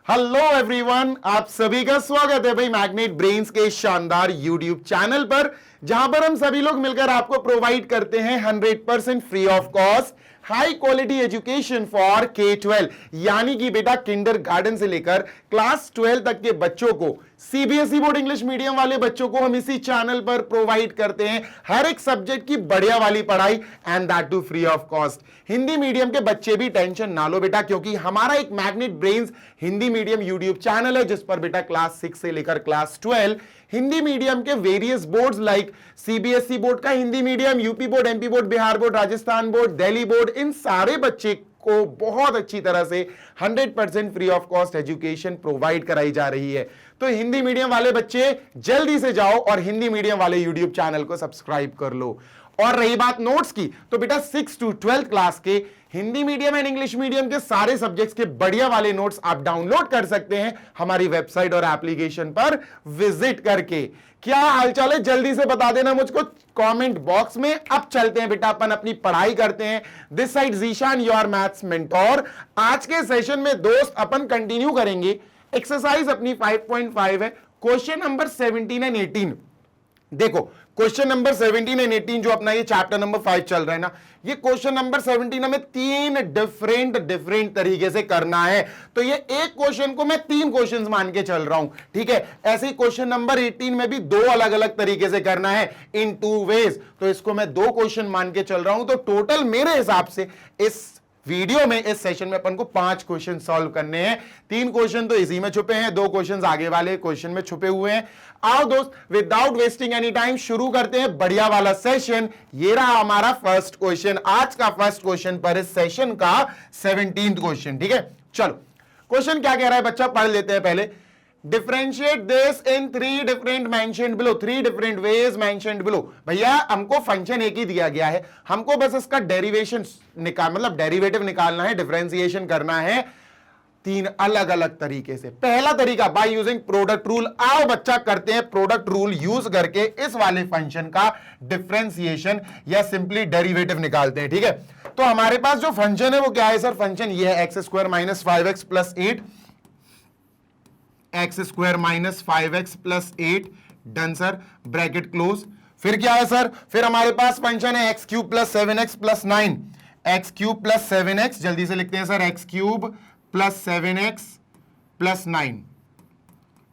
Hello everyone, आप सभी का स्वागत है भाई मैग्नेट ब्रेन्स के शानदार यूट्यूब चैनल पर, जहां पर हम सभी लोग मिलकर आपको प्रोवाइड करते हैं 100% free of cost high quality education for K-12, यानी कि बेटा किंडर गार्डन से लेकर क्लास 12 तक के बच्चों को, सीबीएसई बोर्ड इंग्लिश मीडियम वाले बच्चों को हम इसी चैनल पर प्रोवाइड करते हैं हर एक सब्जेक्ट की बढ़िया वाली पढ़ाई, and that too free of cost. Hindi medium के बच्चे भी टेंशन ना लो बेटा, क्योंकि हमारा एक magnet brains Hindi medium YouTube channel है जिस पर बेटा क्लास 6 से लेकर क्लास 12 हिंदी मीडियम के various boards like CBSE board का Hindi medium, UP board, MP board, Bihar board, Rajasthan board, Delhi board, इन सारे बच्चे को बहुत अच्छी तरह से 100% free of cost education provide कराई जा रही है। तो हिंदी मीडियम वाले बच्चे जल्दी से जाओ और हिंदी मीडियम वाले यूट्यूब चैनल को सब्सक्राइब कर लो। और रही बात नोट्स की, तो बेटा 6 to 12 क्लास के Hindi medium and English medium के सारे सब्जेक्ट्स के बढ़िया वाले नोट्स आप डाउनलोड कर सकते हैं हमारी वेबसाइट और एप्लीकेशन पर विजिट करके। क्या हालचाल है जल्दी से बता देना मुझको कमेंट बॉक्स में। अब चलते हैं बेटा अपन अपनी पढ़ाई करते हैं। This side Zeeshan, your maths mentor. आज के सेशन में दोस्त अपन कंटिन्यू करेंगे एक्सरसाइज अपनी 5.5 है, क्वेश्चन नंबर 17 एंड 18। देखो क्वेश्चन नंबर 17 एंड 18 जो अपना ये चैप्टर नंबर 5 चल रहा है ना, ये क्वेश्चन नंबर 17 हमें 3 डिफरेंट तरीके से करना है। तो ये एक क्वेश्चन को मैं 3 क्वेश्चंस मान के चल रहा हूं, ठीक है। ऐसे ही क्वेश्चन नंबर 18 में भी 2 अलग अलग तरीके से करना है इन 2 वेज। तो इसको मैं 2 क्वेश्चन मान के चल रहा हूं। तो टोटल मेरे हिसाब से इस वीडियो में, इस सेशन में अपन को 5 क्वेश्चन सॉल्व करने हैं। 3 क्वेश्चन तो इसी में छुपे हैं, 2 क्वेश्चन आगे वाले क्वेश्चन में छुपे हुए हैं। आओ दोस्त, विदाउट वेस्टिंग एनी टाइम शुरू करते हैं बढ़िया वाला सेशन। ये रहा हमारा फर्स्ट क्वेश्चन, आज का फर्स्ट क्वेश्चन पर इस सेशन का 17th क्वेश्चन, ठीक है। चलो क्वेश्चन क्या कह रहा है बच्चा, पढ़ लेते हैं पहले। Differentiate this in 3 different mentioned below, 3 different ways mentioned below. भैया हमको फंक्शन एक ही दिया गया है, हमको बस इसका डेरिवेशन मतलब डेरिवेटिव निकालना है, डिफरेंशिएशन करना है 3 अलग अलग तरीके से। पहला तरीका बाय यूजिंग प्रोडक्ट रूल। आओ बच्चा करते हैं प्रोडक्ट रूल यूज करके इस वाले फंक्शन का डिफरेंशिएशन या सिंपली डेरिवेटिव निकालते हैं, ठीक है। तो हमारे पास जो फंक्शन है वो क्या है सर, फंक्शन ये है x² - 5x + 8, x² - 5x + 8, done sir, bracket close. फिर क्या है सर, फिर हमारे पास फंक्शन है x³ + 7x + 9, x³ + 7x, जल्दी से लिखते हैं सर, x³ + 7x + 9।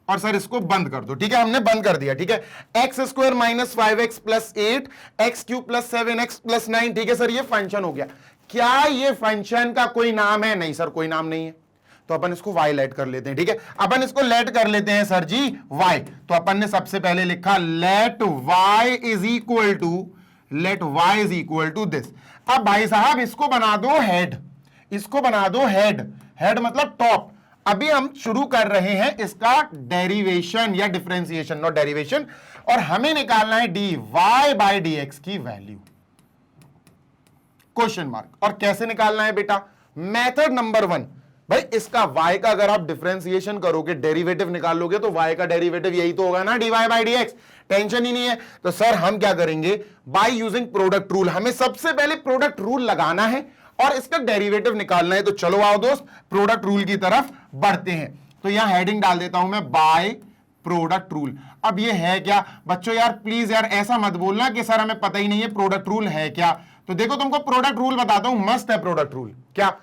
और सर इसको बंद कर दो, ठीक है, हमने बंद कर दिया, ठीक है। x² - 5x + 8, x³ + 7x + 9, ठीक है सर, ये फंक्शन हो गया। क्या ये फंक्शन का कोई नाम है? नहीं सर, कोई नाम नहीं है। तो अपन इसको y लेट कर लेते हैं, ठीक है। अपन इसको लेट कर लेते हैं सर जी y। तो अपन ने सबसे पहले लिखा let y is equal to this. अब भाई साहब इसको बना दो हेड, इसको बना दो हेड, हेड मतलब टॉप। अभी हम शुरू कर रहे हैं इसका डेरिवेशन या डिफरेंशिएशन, नॉट डेरिवेशन, और हमें निकालना है dy/dx की वैल्यू, क्वेश्चन मार्क। और कैसे निकालना है बेटा, मेथड नंबर 1, भाई इसका y का अगर आप डिफरेंशिएशन करोगे, डेरिवेटिव निकालोगे, तो y का डेरिवेटिव यही तो होगा ना, dy/dx। टेंशन ही नहीं है। तो सर हम क्या करेंगे, बाय यूजिंग प्रोडक्ट रूल, हमें सबसे पहले प्रोडक्ट रूल लगाना है और इसका डेरिवेटिव निकालना है। तो चलो आओ दोस्त प्रोडक्ट रूल की तरफ बढ़ते हैं। तो यहां हेडिंग डाल देता हूं मैं, बाय प्रोडक्ट रूल। अब ये है क्या बच्चों, यार प्लीज यार ऐसा मत बोलना कि सर हमें पता ही नहीं है प्रोडक्ट रूल है क्या। तो देखो तुमको प्रोडक्ट रूल बताता हूं, मस्त है प्रोडक्ट रूल। क्या,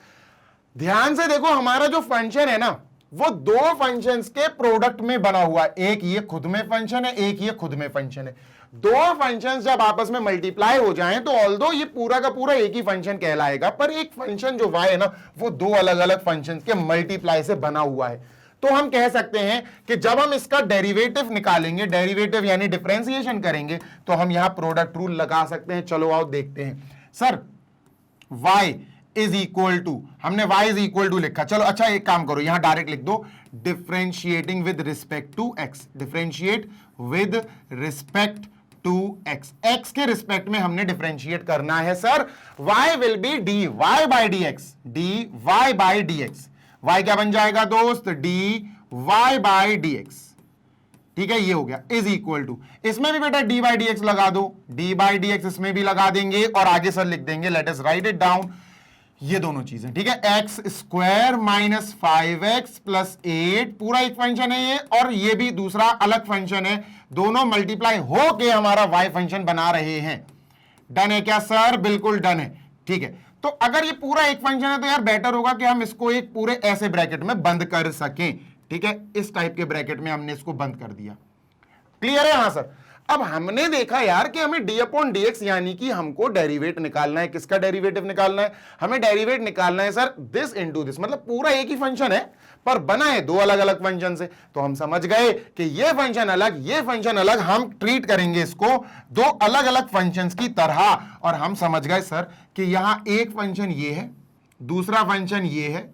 ध्यान से देखो, हमारा जो फंक्शन है ना वो 2 फंक्शंस के प्रोडक्ट में बना हुआ है। एक ये खुद में फंक्शन है, एक ये खुद में फंक्शन है। 2 फंक्शंस जब आपस में मल्टीप्लाई हो जाएं तो ऑल्दो ये पूरा का पूरा एक ही फंक्शन कहलाएगा, पर एक फंक्शन जो y है ना वो 2 अलग अलग फंक्शंस के मल्टीप्लाई से बना हुआ है। तो हम कह सकते हैं कि जब हम इसका डेरिवेटिव निकालेंगे, डेरिवेटिव यानी डिफरेंशिएशन करेंगे, तो हम यहां प्रोडक्ट रूल लगा सकते हैं। चलो आओ देखते हैं। Sir y is equal to, हमने y इज इक्वल टू लिखा, चलो अच्छा एक काम करो, यहां डायरेक्ट लिख दो differentiating with respect to x, differentiate with respect to x, x के रिस्पेक्ट में हमने डिफरेंशिएट करना है sir. y will be dy/dx, dy/dx। y क्या बन जाएगा दोस्त, dy/dx, ठीक है, ये हो गया, इज इक्वल टू, इसमें भी बेटा dy/dx लगा दो, dy/dx इसमें भी लगा देंगे और आगे सर लिख देंगे, let us right it down, ये दोनों चीजें, ठीक है। X square minus 5x plus 8 पूरा एक फंक्शन है ये, और ये भी दूसरा अलग फंक्शन है, दोनों मल्टीप्लाई हो के हमारा y फंक्शन बना रहे हैं। डन है क्या सर? बिल्कुल डन है, ठीक है। तो अगर ये पूरा एक फंक्शन है तो यार बेटर होगा कि हम इसको एक पूरे ऐसे ब्रैकेट में बंद कर सकें, ठीक है। इस टाइप के ब्रैकेट में हमने इसको बंद कर दिया। क्लियर है? हाँ सर। अब हमने देखा यार कि हमें डी अपॉन डी एक्स यानी कि हमको डेरिवेट निकालना है। किसका डेरिवेटिव निकालना है? हमें डेरिवेट निकालना है सर दिस इनटू दिस, मतलब पूरा एक ही फंक्शन है पर बना है दो अलग अलग फंक्शन से। तो हम समझ गए कि ये फंक्शन अलग, ये फंक्शन अलग, हम ट्रीट करेंगे इसको दो अलग अलग फंक्शंस की तरह। और हम समझ गए सर कि यहां एक फंक्शन ये है, दूसरा फंक्शन ये है,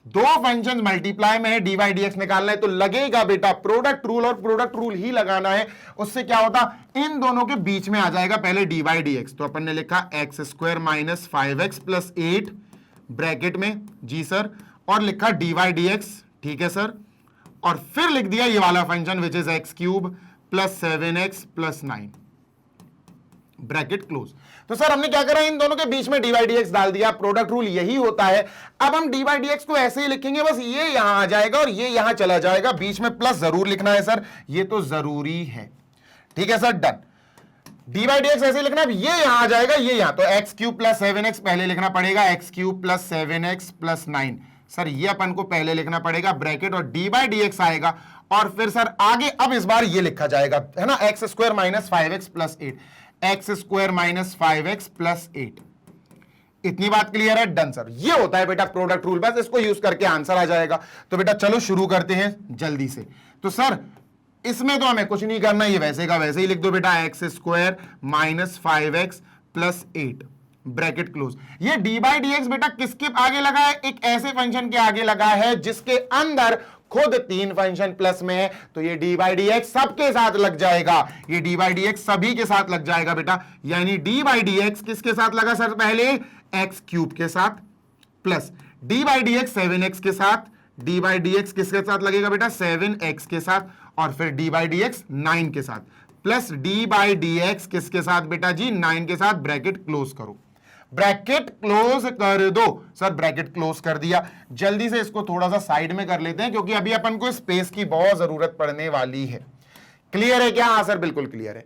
दो फंक्शंस मल्टीप्लाई में है, डी बाई डी एक्स निकालना है तो लगेगा बेटा प्रोडक्ट रूल, और प्रोडक्ट रूल ही लगाना है। उससे क्या होता, इन दोनों के बीच में आ जाएगा पहले डी बाई डी एक्स। तो अपन ने लिखा x square minus 5x plus 8 bracket में, जी सर, और लिखा डी बाई डी एक्स, ठीक है सर, और फिर लिख दिया ये वाला function which is X cube plus 7x plus 9 bracket close. तो सर हमने क्या करा, इन दोनों के बीच में डी बाई डी एक्स डाल दिया, प्रोडक्ट रूल यही होता है। अब हम डी बाई डी एक्स को ऐसे ही लिखेंगे, बस ये यहां आ जाएगा और ये यहां चला जाएगा, बीच में प्लस जरूर लिखना है सर, ये तो जरूरी है, ठीक है sir, done. D by D x ऐसे लिखना है, ये यहां आ जाएगा, ये यहां, तो एक्स क्यूब प्लस 7x पहले लिखना पड़ेगा, x cube plus 7x plus 9 sir ये अपन को पहले लिखना पड़ेगा ब्रैकेट, और डी बाई डी एक्स आएगा, और फिर सर आगे अब इस बार ये लिखा जाएगा, है ना, x square minus 5x plus 8, X square minus 5x plus 8। इतनी बात क्लियर है? Done sir. ये होता है बेटा प्रोडक्ट रूल, बस इसको यूज करके आंसर आ जाएगा। तो बेटा चलो शुरू करते हैं जल्दी से। तो सर इसमें तो हमें कुछ नहीं करना, ये वैसे का वैसे ही लिख दो बेटा, x square minus 5x plus 8 bracket close. ये डी बाई डी एक्स बेटा किसके आगे लगा है? एक ऐसे फंक्शन के आगे लगा है जिसके अंदर खुद तीन फंक्शन प्लस में है, तो ये डी बाई डी एक्स सबके साथ लग जाएगा, ये डी बाई डी एक्स सभी के साथ लग जाएगा बेटा। यानी डी बाई डी एक्स किसके साथ लगा सर? पहले एक्स क्यूब के साथ, plus D by D x 7x के साथ, डी बाई डी एक्स किसके साथ लगेगा बेटा? 7x के साथ, और फिर डी बाई डी एक्स 9 के साथ, plus D by D x किसके साथ बेटा जी? 9 के साथ। ब्रैकेट क्लोज करो, ब्रैकेट क्लोज कर दो सर, ब्रैकेट क्लोज कर दिया। जल्दी से इसको थोड़ा सा साइड में कर लेते हैं क्योंकि अभी अपन को स्पेस की बहुत जरूरत पड़ने वाली है। क्लियर है क्या? हाँ सर बिल्कुल क्लियर है।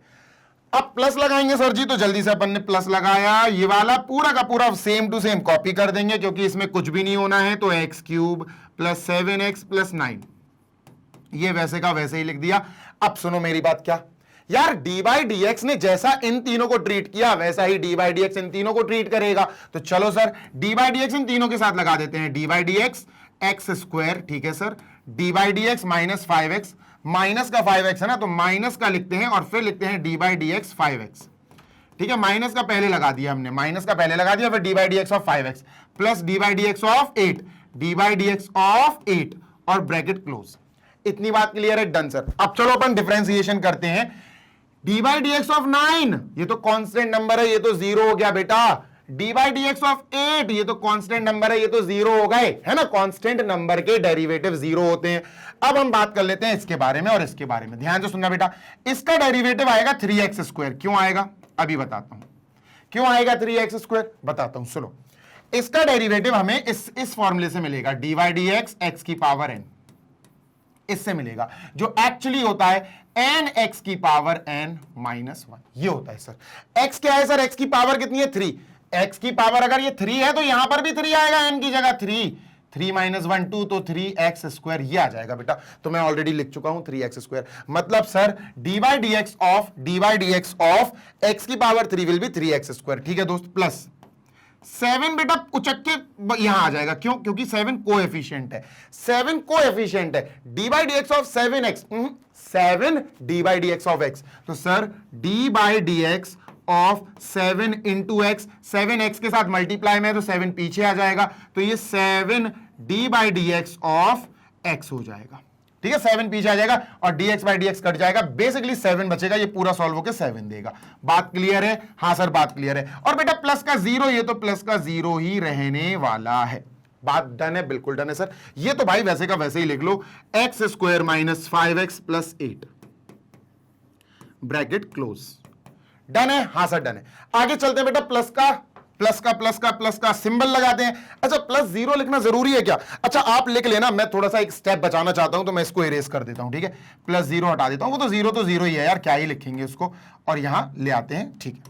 अब प्लस लगाएंगे सर जी, तो जल्दी से अपन ने प्लस लगाया, ये वाला पूरा का पूरा सेम टू सेम कॉपी कर देंगे क्योंकि इसमें कुछ भी नहीं होना है। तो x cube plus 7x plus 9 ये वैसे का वैसे ही लिख दिया। अब सुनो मेरी बात, क्या यार डी बाई डी एक्स ने जैसा इन तीनों को ट्रीट किया वैसा ही डी बाई डी एक्स इन तीनों को ट्रीट करेगा। तो चलो sir D by D X इन तीनों के साथ लगा देते हैं, D by D X X square, ठीक है sir, D by D X minus 5x, minus का 5x है ना, तो माइनस का लिखते हैं और फिर लिखते हैं D by D x 5x, ठीक है। माइनस का पहले लगा दिया हमने, माइनस का पहले लगा दिया, फिर D by D x of 5x plus D by D x of 8, D by D x of 8 और ब्रैकेट क्लोज। इतनी बात क्लियर है? Done sir. अब चलो अपन डिफरेंशिएशन करते हैं। D by D x of 9 ये तो कांस्टेंट नंबर है, ये तो 0 हो गया बेटा। D by D x of 8 ये तो कांस्टेंट नंबर है, ये तो 0 हो गए, है ना। कांस्टेंट नंबर के डेरिवेटिव 0 होते हैं। अब हम बात कर लेते हैं इसके बारे में और इसके बारे में। ध्यान से सुनना बेटा, इसका डेरिवेटिव आएगा 3x स्क्वायर। क्यों आएगा अभी बताता हूं, क्यों आएगा 3x स्क्वायर बताता हूं, सुनो। इसका डेरिवेटिव हमें इस फॉर्मूले से मिलेगा, D by D X x की पावर n, इससे मिलेगा, जो एक्चुअली होता है n x की पावर n माइनस 1। ये होता है सर। x क्या है सर? x की पावर कितनी है? 3। x की पावर अगर ये 3 है तो यहां पर भी 3 आएगा n की जगह, 3 माइनस 1 2, तो 3x स्क्वायर ये आ जाएगा बेटा। तो मैं ऑलरेडी लिख चुका हूं 3x स्क्वायर, मतलब sir D by D x of x की power 3 will be 3x square, ठीक है दोस्त। प्लस 7 बेटा उचक के यहां आ जाएगा, क्यों? क्योंकि 7 कोएफिशिएंट है, 7 कोएफिशिएंट है। D by D x of 7x 7 D by D x of x, तो sir D by D x of 7 into x, 7x के साथ मल्टीप्लाई में तो 7 पीछे आ जाएगा, तो ये 7 D by D x of x हो जाएगा, ठीक है। 7 पीछे आ जाएगा और dx बाई dx कट जाएगा, बेसिकली 7 बचेगा, ये पूरा सॉल्व होकर 7 देगा। बात क्लियर है? हाँ सर बात क्लियर है। और बेटा प्लस का 0, ये तो प्लस का 0 ही रहने वाला है। बात डन है? बिल्कुल डन है सर। ये तो भाई वैसे का वैसे ही लिख लो, X square minus 5x plus 8 bracket close. Done है? हाँ सर डन है। आगे चलते हैं बेटा, प्लस का प्लस का सिंबल लगाते हैं। अच्छा, प्लस जीरो लिखना जरूरी है क्या? अच्छा आप लिख लेना, मैं थोड़ा सा एक स्टेप बचाना चाहता हूं तो मैं इसको इरेज कर देता हूं, ठीक है, प्लस जीरो हटा देता हूं, वो तो जीरो ही है यार, क्या ही लिखेंगे उसको, और यहां ले आते हैं, ठीक है,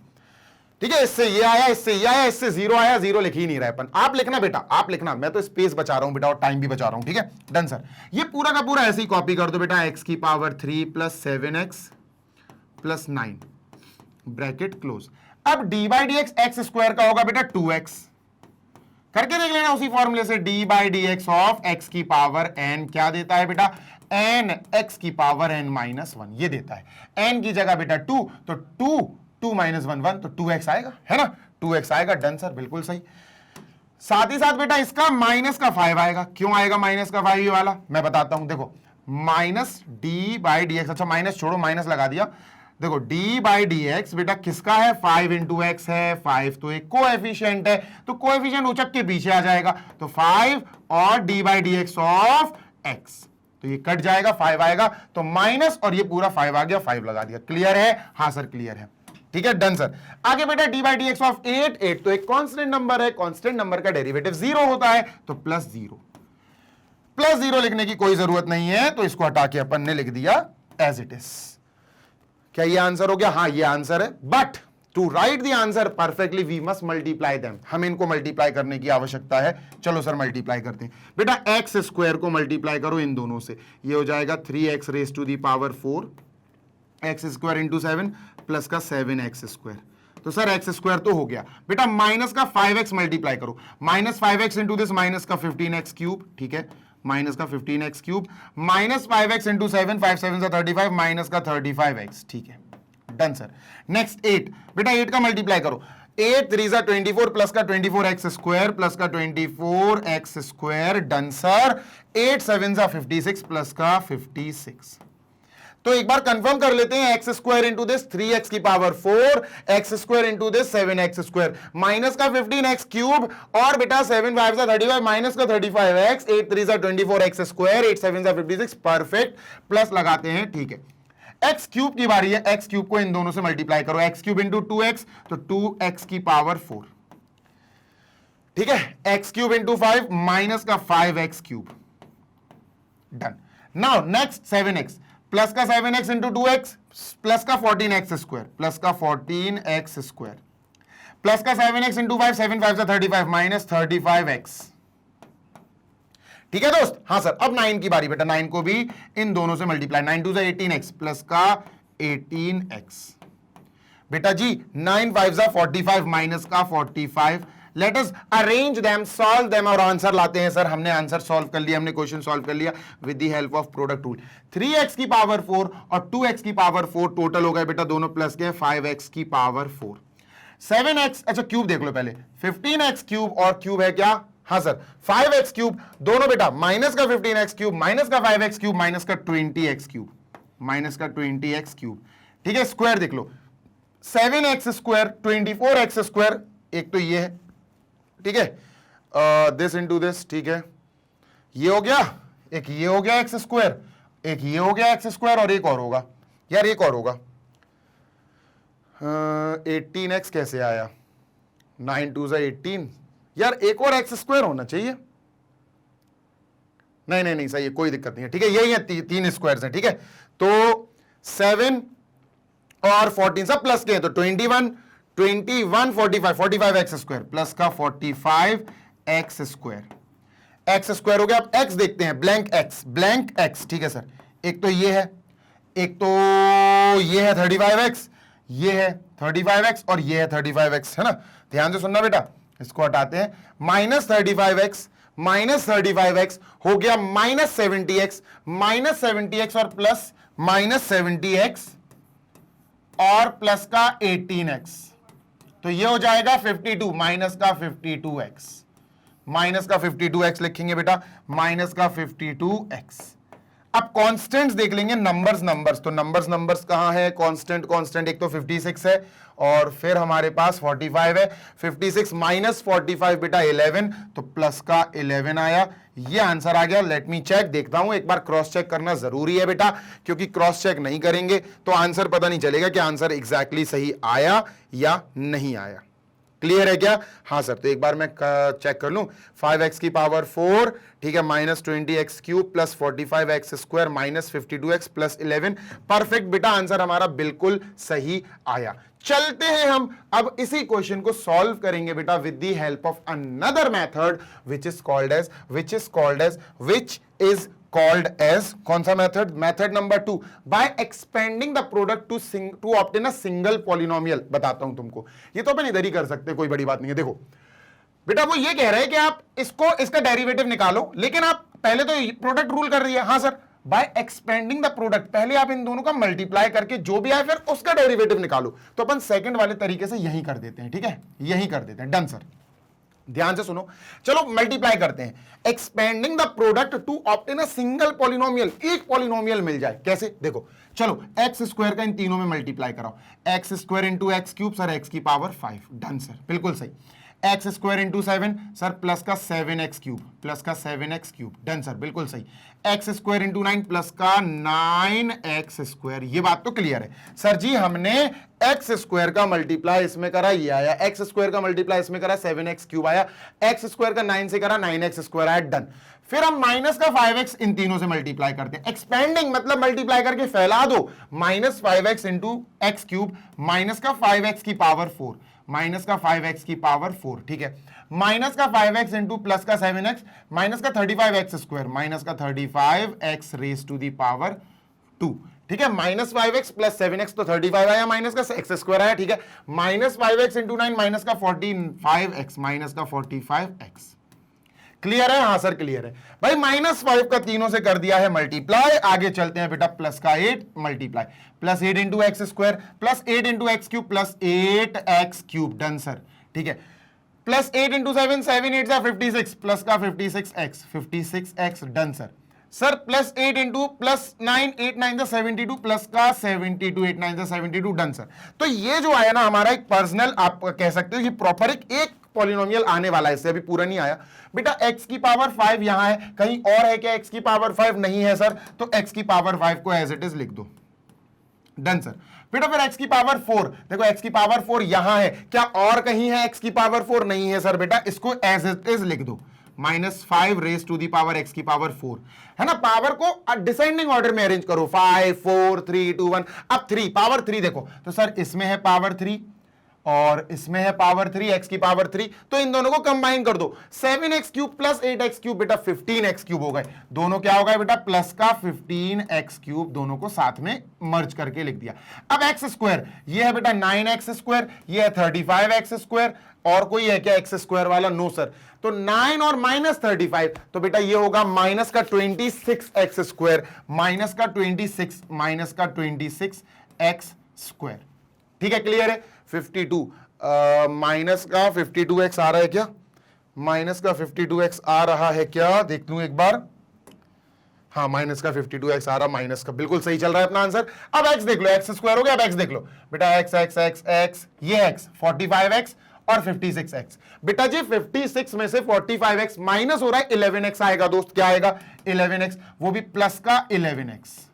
ठीक है, इससे ये आया, इससे ये आया, इससे जीरो आया, जीरो लिख ही नहीं रहा अपन। आप लिखना बेटा, आप लिखना, मैं तो स्पेस बचा रहा हूं बेटा और टाइम भी बचा रहा हूं, ठीक है, डन सर। ये पूरा का पूरा ऐसे ही कॉपी कर दो बेटा, x की power 3 plus 7x plus 9 bracket close. अब D by D X X square का होगा बेटा 2x, करके देख लेना उसी फॉर्मूले से, D by D x of x की पावर n क्या देता है बेटा, n x की पावर n माइनस 1 ये देता है। n की जगह बेटा 2, तो 2 माइनस 1 1, तो 2x आएगा, है ना, 2x आएगा, डन सर, बिल्कुल सही। साथ ही साथ बेटा इसका माइनस का 5 आएगा। क्यों आएगा माइनस का 5 ये वाला, मैं बताता हूं, देखो minus D by D x, अच्छा माइनस छोड़ो, माइनस लगा दिया, देखो d बाई डी एक्स बेटा किसका है, 5 इंटू एक्स है, 5 तो एक कोएफिशिएंट है, तो कोएफिशिएंट उचक के पीछे आ जाएगा, तो 5 और d by D x of x, तो ये कट जाएगा, 5 आएगा, तो माइनस और ये पूरा 5 आ गया, 5 लगा दिया। क्लियर है? हाँ सर क्लियर है, ठीक है, डन सर। आगे बेटा d by D x of 8, 8 तो एक कांस्टेंट नंबर है, कांस्टेंट नंबर का डेरिवेटिव 0 होता है, तो प्लस 0 लिखने की कोई जरूरत नहीं है, तो इसको हटा के अपन ने लिख दिया एज इट इज। क्या ये आंसर हो गया? हाँ ये आंसर है, but to write the answer perfectly we must multiply them, हमें इनको मल्टीप्लाई करने की आवश्यकता है। चलो सर मल्टीप्लाई करते हैं बेटा, एक्स स्क्वायर को मल्टीप्लाई करो इन दोनों से, ये हो जाएगा 3x raise to the power 4 x square into 7 plus का 7x स्क्वायर, तो सर एक्स स्क्वायर तो हो गया बेटा, माइनस का 5x मल्टीप्लाई करो, minus 5x into this minus का 15x क्यूब, ठीक है, माइनस का 15x cube minus 5x into 7, 5 7 35 minus का 35x, ठीक है, डन सर। नेक्स्ट 8 बेटा, 8 का मल्टीप्लाई करो, 8 3 जा 24 प्लस का 24x स्क्वायर प्लस का 24x स्क्वायर, डन सर। 8 7 जा 56 प्लस का 56, तो एक बार कंफर्म कर लेते हैं, x square into this 3x की power 4, x square into this 7x square minus का 15x क्यूब, और बेटा 7 5 जा 35 माइनस का 35x, 8 3 जा 24x स्क्वायर, 8 7 जा 56, परफेक्ट, प्लस लगाते हैं, ठीक है। एक्स क्यूब की बारी है, एक्स क्यूब को इन दोनों से मल्टीप्लाई करो, एक्स क्यूब इंटू 2x, तो 2x की पावर 4, ठीक है, एक्स क्यूब इंटू 5 माइनस का 5x cube, done. Now next 7x plus का 7x इंटू 2x प्लस का 14x स्क्वायर प्लस का 14x स्क्वायर प्लस का 7x इंटू 5, 7 5 35 माइनस 35x, ठीक है दोस्त। हाँ सर, अब 9 की बारी बेटा, 9 को भी इन दोनों से मल्टीप्लाई, 9 2 18x प्लस का 18x, बेटा जी 9 5 45 माइनस का 45, let us arrange them, solve them, और आंसर लाते हैं। सर हमने आंसर सॉल्व कर लिया, हमने क्वेश्चन सॉल्व कर लिया with the help of product rule. 3x की पावर 4 और 2x की पावर 4 टोटल हो गए बेटा, दोनों प्लस के 5x की पावर 4, 7x, अच्छा क्यूब देख लो पहले, 15x क्यूब और क्यूब है क्या, हाँ सर 5x क्यूब, दोनों बेटा माइनस का 15x क्यूब माइनस का 5x क्यूब माइनस का 20x क्यूब, माइनस का 20x क्यूब, ठीक है, स्क्वायर देख लो, 7x स्क्वायर 24x स्क्वायर, एक तो ये है, ठीक है, दिस इंटू दिस, ठीक है, ये हो गया, एक ये हो गया एक्स स्क्वायर, एक ये हो गया एक्स स्क्वायर, और एक और होगा यार, एक और होगा, 18x कैसे आया, 9 2 18 यार, एक और एक्स स्क्वायर होना चाहिए, नहीं सही है, कोई दिक्कत नहीं है, ठीक है, यही है, तीन स्क्वायर्स हैं, ठीक है, तो 7 और 14 सब प्लस के हैं, तो 21 45 एक्स स्क्वायर प्लस का 45 एक्स स्क्वायर, एक्स स्क्वायर हो गया। अब एक्स देखते हैं, ब्लैंक एक्स, ठीक है सर, एक तो ये है, एक तो ये है 35x, ये है 35x और ये है 35x, है ना, ध्यान से सुनना बेटा, इसको हटाते हैं, माइनस 35x हो गया माइनस 70x और प्लस माइनस 70x और प्लस का 18x, तो ये हो जाएगा 52 माइनस का 52x, माइनस का 52x लिखेंगे बेटा, माइनस का 52x। अब कांस्टेंट्स देख लेंगे, नंबर्स, तो नंबर्स कहां है, कांस्टेंट एक तो 56 है और फिर हमारे पास 45 है, 56 माइनस 45 बेटा 11, तो प्लस का 11 आया, ये आंसर आ गया। लेट मी चेक, देखता हूं, एक बार क्रॉस चेक करना जरूरी है बेटा, क्योंकि क्रॉस चेक नहीं करेंगे तो आंसर पता नहीं चलेगा कि आंसर एग्जैक्टली सही आया या नहीं आया। क्लियर है क्या? हाँ सर, तो एक बार मैं चेक कर लूं, 5x की पावर 4, ठीक है, minus 20x cube plus 45x square minus 52x plus 11। Perfect बेटा, आंसर हमारा बिल्कुल सही आया। चलते हैं हम अब इसी क्वेश्चन को सॉल्व करेंगे बेटा with the help of another method which is called as कौन सा method? Method number 2, by expanding the product to obtain a single polynomial. बताता हूं तुमको, ये तो अपन इधर ही कर सकते हैं, कोई बड़ी बात नहीं है। देखो बेटा, वो ये कह रहे हैं कि आप इसका डेरिवेटिव निकालो, लेकिन आप पहले तो प्रोडक्ट रूल कर रही है। हाँ sir, by expanding the product, पहले आप इन दोनों का मल्टीप्लाई करके जो भी आए फिर उसका डेरिवेटिव निकालो। तो अपन सेकंड वाले तरीके से यही कर देते हैं, ठीक है, यही कर देते हैं। डन सर, ध्यान से सुनो, चलो मल्टीप्लाई करते हैं। Expanding the product to obtain a single polynomial, एक पॉलिनोमियल मिल जाए। कैसे? देखो, चलो एक्स स्क्वायर का इन तीनों में मल्टीप्लाई कराओ। X square into x cube, sir x की पावर 5। डन सर, बिल्कुल सही। X square into 7, sir plus का 7x क्यूब, प्लस का 7x क्यूब। डन सर, बिल्कुल सही। एक्स स्क्वायर इंटू 9, प्लस का 9x स्क्वायर। ये बात तो क्लियर है सर जी, हमने एक्स स्क्वायर का मल्टीप्लाई इसमें करा, ये आया। एक्स स्क्वायर का मल्टीप्लाई इसमें करा, 7x क्यूब आया। एक्स स्क्वायर का 9 से करा, 9x स्क्वायर आया। डन। फिर हम माइनस का 5x इन तीनों से मल्टीप्लाई करते हैं। एक्सपेंडिंग मतलब मल्टीप्लाई करके फैला दो, minus 5x into x cube, minus का 5x की पावर 4, माइनस का 5x की पावर 4, ठीक है। माइनस का 5x इंटू प्लस का 7x, माइनस का 35x स्क्वायर, माइनस का 35x raise to the power 2, ठीक है। माइनस 5x प्लस 7x तो 35 आया, माइनस का x स्क्वायर आया, ठीक है। माइनस 5x इंटू 9, माइनस का 45x, माइनस का 45x। क्लियर है? हाँ सर, क्लियर है भाई। माइनस 5 का तीनों से कर दिया है मल्टीप्लाई। आगे चलते हैं बेटा, प्लस का 8 multiply, plus 8 into x square, plus 8 into x cube, plus 8x cube. Done sir, ठीक है। प्लस 8 इंटू 7, 7 8 56, प्लस का 56x। Done sir. Sir plus 8 into plus 9, 8 9 72, plus का 72, 8 9 72। Done sir. तो ये जो आया ना हमारा एक पर्सनल, आप कह सकते हो कि प्रॉपर एक पॉलिनोमियल आने वाला है, इससे अभी पूरा नहीं आया बेटा। x की पावर 5 यहां है, कहीं और है क्या x की पावर 5? नहीं है सर, तो x की पावर 5 को एज इट इज लिख दो। Done sir. बेटा फिर x की पावर 4, देखो x की पावर 4 यहां है, क्या और कहीं है x की पावर 4? नहीं है सर बेटा, इसको एज इट इज लिख दो, minus 5 raise to the power x की पावर 4, है ना। पावर को डिसेंडिंग ऑर्डर में अरेंज करो, 5 4 3 2 1। अब 3 पावर 3 देखो, तो सर इसमें है पावर 3 और इसमें है पावर 3, x की पावर 3, तो इन दोनों को कंबाइन कर दो। 7x cube plus 8x cube, बेटा 15x क्यूब हो गए। दोनों क्या हो गए बेटा? प्लस का 15x क्यूब, दोनों को साथ में मर्ज करके लिख दिया। अब x स्क्वायर, ये है बेटा 9x स्क्वायर, ये है 35x स्क्वायर, और कोई है क्या x स्क्वायर वाला? No sir. तो 9 और माइनस 35, तो बेटा ये होगा माइनस का 26x स्क्वायर, माइनस का 26, माइनस का 26x स्क्वायर। ठीक है, क्लियर है। 52 माइनस का 52x आ रहा है क्या? माइनस का 52x आ रहा है क्या? देख लूं एक बार। हाँ, माइनस का 52x आ रहा, माइनस का बिल्कुल सही चल रहा है अपना आंसर। अब x देख लो, x स्क्वायर हो गया। अब x देख लो बेटा, x ये x 45x और 56x। बेटा जी 56 में से 45x माइनस हो रहा है, 11x आएगा दोस्त। क्या आएगा? 11x, वो भी प्लस का 11x,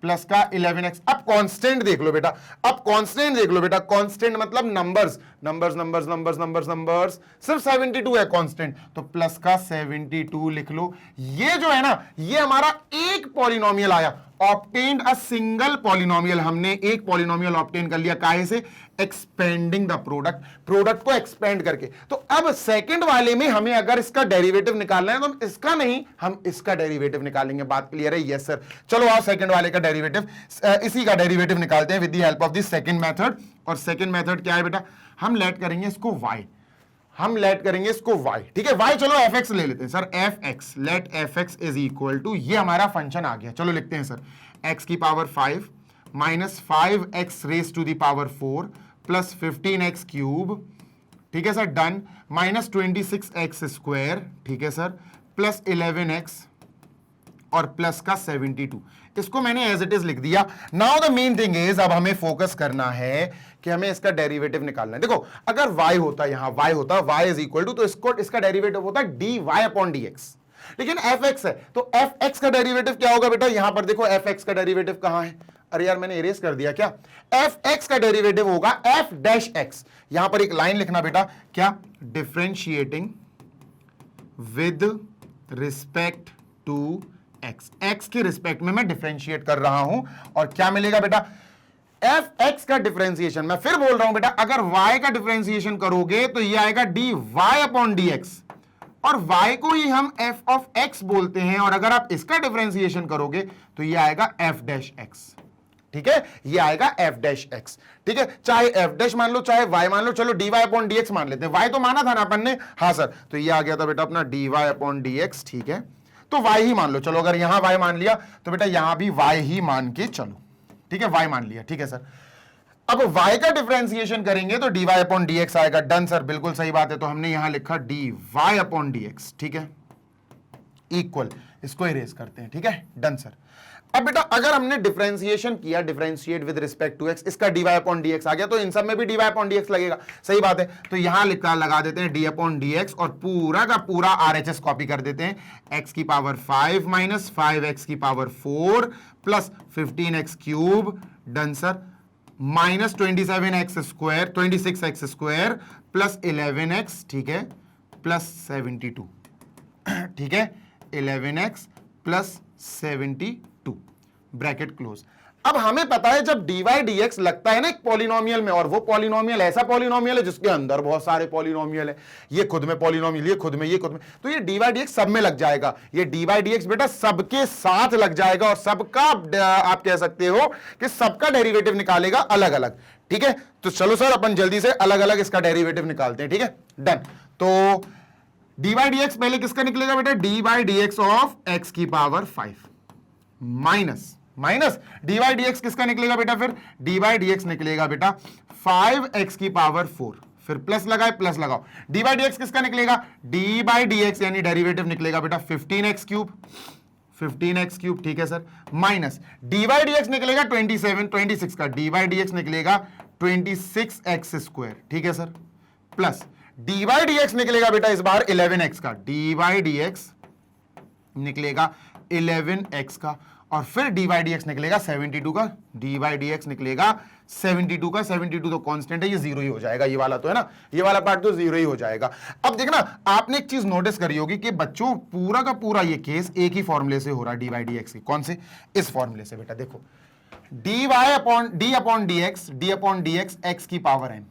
प्लस का 11x। अब कांस्टेंट देख लो बेटा, अब कांस्टेंट देख लो बेटा। कांस्टेंट मतलब numbers, numbers numbers numbers numbers numbers, सिर्फ 72 है कांस्टेंट, तो प्लस का 72 लिख लो। ये जो है ना, ये हमारा एक पॉलिनोमियल आया, ऑब्टेन्ड अ सिंगल पॉलिनोमियल। हमने एक पॉलिनोमियल ऑब्टेन कर लिया, काहे से? एक्सपेंडिंग द प्रोडक्ट, प्रोडक्ट को एक्सपेंड करके। तो अब सेकंड वाले में हमें अगर इसका डेरिवेटिव निकालना है, तो हम इसका नहीं, हम इसका डेरिवेटिव निकालेंगे। बात क्लियर है? Yes sir. चलो आओ सेकंड वाले का डेरिवेटिव, इसी का डेरिवेटिव निकालते हैं with the help of the second method. और सेकंड मेथड क्या है बेटा? हम लेट करेंगे इसको y, हम लेट करेंगे इसको y, ठीक है। y चलो fx ले लेते हैं sir, fx, let fx is equal to, ये हमारा फंक्शन आ गया। चलो लिखते हैं सर, x की power 5 minus 5x raise to the power 4 plus 15x cube, ठीक है sir, done, minus 26x square, ठीक है सर, प्लस 11x और प्लस का 72। इसको मैंने एज इट इज लिख दिया। Now the main thing is, अब हमें फोकस करना है कि हमें इसका डेरिवेटिव निकालना है। देखो, अगर y होता, यहां y होता, y इज इक्वल टू, तो इसका डेरिवेटिव होता dy अपॉन dx, लेकिन fx है, तो fx का डेरिवेटिव क्या होगा बेटा? यहां पर देखो, fx का डेरिवेटिव कहां है? अरे यार मैंने इरेज कर दिया क्या, एफ एक्स का डेरिवेटिव होगा एफ डैश एक्स। यहां पर एक लाइन लिखना बेटा, क्या, differentiating with respect to x, x के रिस्पेक्ट में मैं डिफरेंशिएट कर रहा हूं, और क्या मिलेगा बेटा, एफ एक्स का डिफरेंशिएशन। मैं फिर बोल रहा हूं बेटा, अगर y का डिफरेंशिएशन करोगे तो ये आएगा dy अपॉन dx, और y को ही हम f ऑफ x बोलते हैं, और अगर आप इसका डिफरेंशिएशन करोगे तो ये आएगा f डैश x। ठीक है, ये आएगा f डैश x। ठीक है, चाहे f डैश मान लो चाहे y मान लो, चलो dy अपॉन dx मान लेते हैं, y तो माना था ना अपन ने, हाँ सर, तो ये आ गया था बेटा अपना dy अपॉन dx। ठीक है, तो y ही मान लो, चलो अगर यहां y मान लिया तो बेटा यहां भी y ही मान के चलो। ठीक है, y मान लिया, ठीक है सर। अब y का डिफरेंशिएशन करेंगे तो dy अपॉन dx आएगा, डन सर, बिल्कुल सही बात है, तो हमने यहां लिखा dy अपॉन dx। ठीक है, इक्वल, इसको इरेज करते हैं। ठीक है, डन सर। अब बेटा अगर हमने डिफरेंशिएशन किया, differentiate with respect to x, इसका dy अपॉन dx आ गया, तो इन सब में भी dy अपॉन dx लगेगा, सही बात है, तो यहां लिखा लगा देते हैं d अपॉन dx, और पूरा का पूरा RHS कॉपी कर देते हैं, x की पावर 5 माइनस 5x की power 4 plus 15x cube, done sir, minus 27x square, 26x square plus 11x, ठीक है, प्लस 72। ठीक है, 11x प्लस 72, ब्रैकेट क्लोज। अब हमें पता है जब dy dx लगता है ना एक पॉलिनोमियल में, और वो पॉलिनोमियल ऐसा पॉलिनोमियल है जिसके अंदर बहुत सारे पॉलिनोमियल है, ये खुद में पॉलिनोमियल, ये खुद में, ये खुद में, तो ये dy dx सब में लग जाएगा, ये dy dx बेटा सबके साथ लग जाएगा, और सबका आप कह सकते हो कि सबका डेरिवेटिव निकालेगा अलग अलग। ठीक है, तो चलो सर अपन जल्दी से अलग अलग इसका डेरिवेटिव निकालते हैं। ठीक है, डन। तो dy dx पहले किसका निकलेगा बेटा, dy dx ऑफ x की power 5 minus minus dy dx किसका निकलेगा बेटा, फिर dy dx निकलेगा बेटा 5x की पावर 4, फिर प्लस लगाए, प्लस लगाओ, dy dx किसका निकलेगा, dy dx यानी डेरिवेटिव निकलेगा बेटा 15x क्यूब, 15x क्यूब। ठीक है सर, माइनस dy dx निकलेगा 26 का, dy dx निकलेगा 26x स्क्वायर। ठीक है सर, प्लस dy dx निकलेगा बेटा इस बार 11x का, dy dx निकलेगा 11x का, और फिर dy dx निकलेगा 72 का, dy dx निकलेगा 72 का, 72 तो कांस्टेंट है, ये जीरो ही हो जाएगा, ये वाला तो है ना, ये वाला पार्ट तो जीरो ही हो जाएगा। अब देखना, आपने एक चीज नोटिस करी होगी कि बच्चों पूरा का पूरा ये केस एक ही फॉर्मूले से हो रहा है dy dx की, कौन से, इस फॉर्मूले से बेटा, देखो dy upon d upon dx x की पावर n,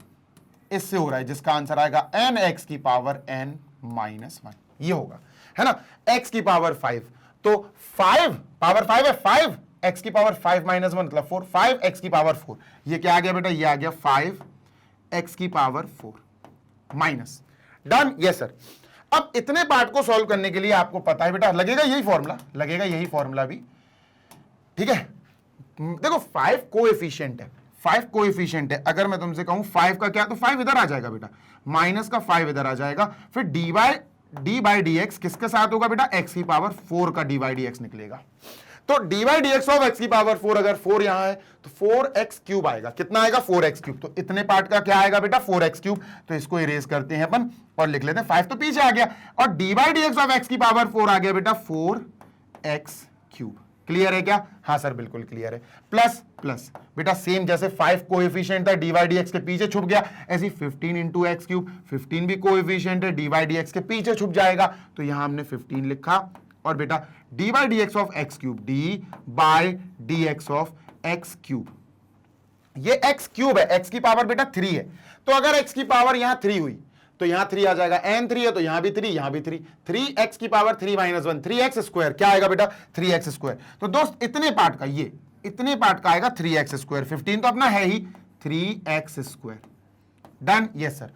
इससे हो रहा है, जिसका आंसर आएगा n x की पावर n माइनस 1, ये होगा, है ना, x की पावर 5, तो 5 पावर 5 है, 5 x की पावर 5 माइनस 1 मतलब 4, 5 x की पावर 4, ये क्या आ गया बेटा, ये आ गया 5 x की power 4 minus, done, yes sir. अब इतने पार्ट को सॉल्व करने के लिए आपको पता है बेटा लगेगा यही फॉर्मूला, लगेगा यही फॉर्मूला भी। ठीक है, देखो 5 कोएफिशिएंट है, 5 कोएफिशिएंट है, अगर मैं तुमसे कहूं 5 का क्या, तो 5 इधर आ जाएगा बेटा, माइनस का 5 इधर आ जाएगा, फिर dy dx किसके साथ होगा बेटा, x की पावर 4 का dy dx निकलेगा, तो dy dx ऑफ x की पावर 4, अगर 4 यहां है तो 4x क्यूब आएगा, कितना आएगा, 4x क्यूब, तो इतने पार्ट का क्या आएगा बेटा, 4x क्यूब, तो इसको इरेज करते हैं अपन और लिख लेते हैं 5 तो पीछे आ गया, और dy dx ऑफ x की पावर 4 आ गया बेटा 4x क्यूब। क्लियर है क्या, हाँ सर बिल्कुल क्लियर है, प्लस प्लस बेटा सेम जैसे 5 कोएफिशिएंट था dy dx के पीछे छुप गया, ऐसे 15 इंटू एक्स क्यूब, 15 भी कोएफिशिएंट है, dy dx के पीछे छुप जाएगा, तो यहां हमने 15 लिखा, और बेटा dy dx of x cube, dy dx of x cube, ये x क्यूब है, x की पावर बेटा 3 है, तो अगर x की पावर यहां 3 हुई तो यहां 3 आ जाएगा, n 3 है तो यहां भी 3, यहां भी 3, 3x की पावर 3 माइनस 1, 3x स्क्वायर, क्या आएगा बेटा 3x स्क्वायर, तो दोस्त इतने पार्ट का, ये इतने पार्ट का आएगा 3x स्क्वायर, 15 तो अपना है ही 3x square, done, yes sir.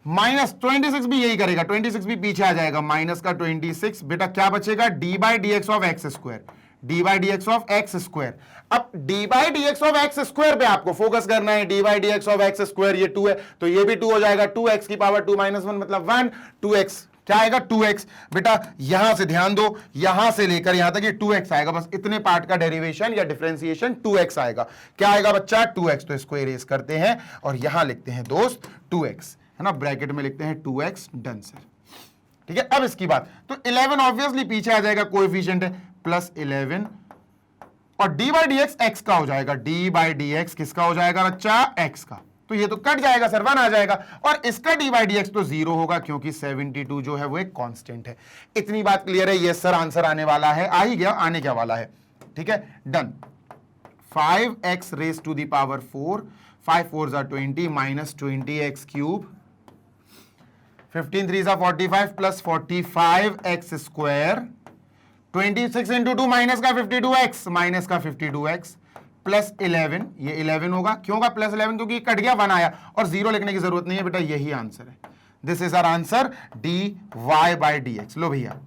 Minus 26 भी यही करेगा, 26 भी पीछे आ जाएगा, माइनस का 26, बेटा क्या बचेगा, D by D x of X square, D by D x of X square. अब D by D x of X square पे आपको फोकस करना है, D by D x of X square, ये 2 है तो ये भी 2 हो जाएगा, 2x की पावर 2 माइनस 1 मतलब 1, 2x क्या आएगा 2x, बेटा यहां से ध्यान दो, यहां से लेकर यहां तक ये 2x आएगा, बस इतने पार्ट का डेरिवेशन या डिफरेंशिएशन 2x आएगा, क्या आएगा बच्चा 2x, तो इसको इरेज करते हैं और यहां लिखते हैं दोस्त 2x, है ना, ब्रैकेट में लिखते हैं 2x, डन सर, ठीक है। अब इसकी बात तो 11 ऑब्वियसली पीछे आ जाएगा, कोएफिशिएंट है, प्लस 11 और D by D X x का हो जाएगा, डी बाई डी एक्स किसका हो जाएगा बच्चा, एक्स का। तो ये तो कट जाएगा सर, 1 आ जाएगा, और इसका डी बाई डी एक्स तो 0 होगा क्योंकि 72 जो है वो एक कांस्टेंट है। इतनी बात क्लियर है? यस सर, आंसर आने वाला है, आ ही गया, आने क्या वाला है, ठीक है, done. 5x raise to the power 4, 5 4 जा 20 माइनस 20x क्यूब, 15 3 जा 45 plus 45x square, 26 into 2 minus का 52x, माइनस का 52x प्लस 11, ये 11 होगा, क्यों होगा प्लस 11, क्योंकि कट गया, 1 आया, और 0 लिखने की जरूरत नहीं है बेटा, यही आंसर है। This is our answer, D Y by D X. लो भैया,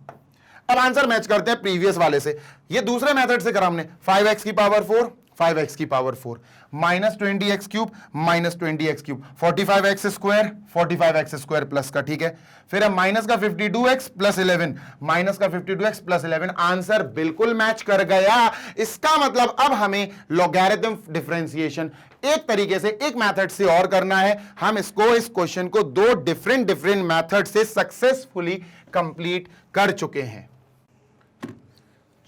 अब आंसर मैच करते हैं प्रीवियस वाले से। ये दूसरे मेथड से करा हमने, 5x की पावर 4, 5x की power 4 minus 20x cube, minus 20x cube, 45x square, 45x square plus का, ठीक है, फिर हम माइनस का 52x प्लस 11, माइनस का 52x प्लस 11, आंसर बिल्कुल मैच कर गया। इसका मतलब अब हमें लॉगरिथम डिफरेंशिएशन एक तरीके से, एक मेथड से और करना है। हम इसको, इस क्वेश्चन को 2 डिफरेंट मेथड से सक्सेसफुली कंप्लीट कर चुके हैं।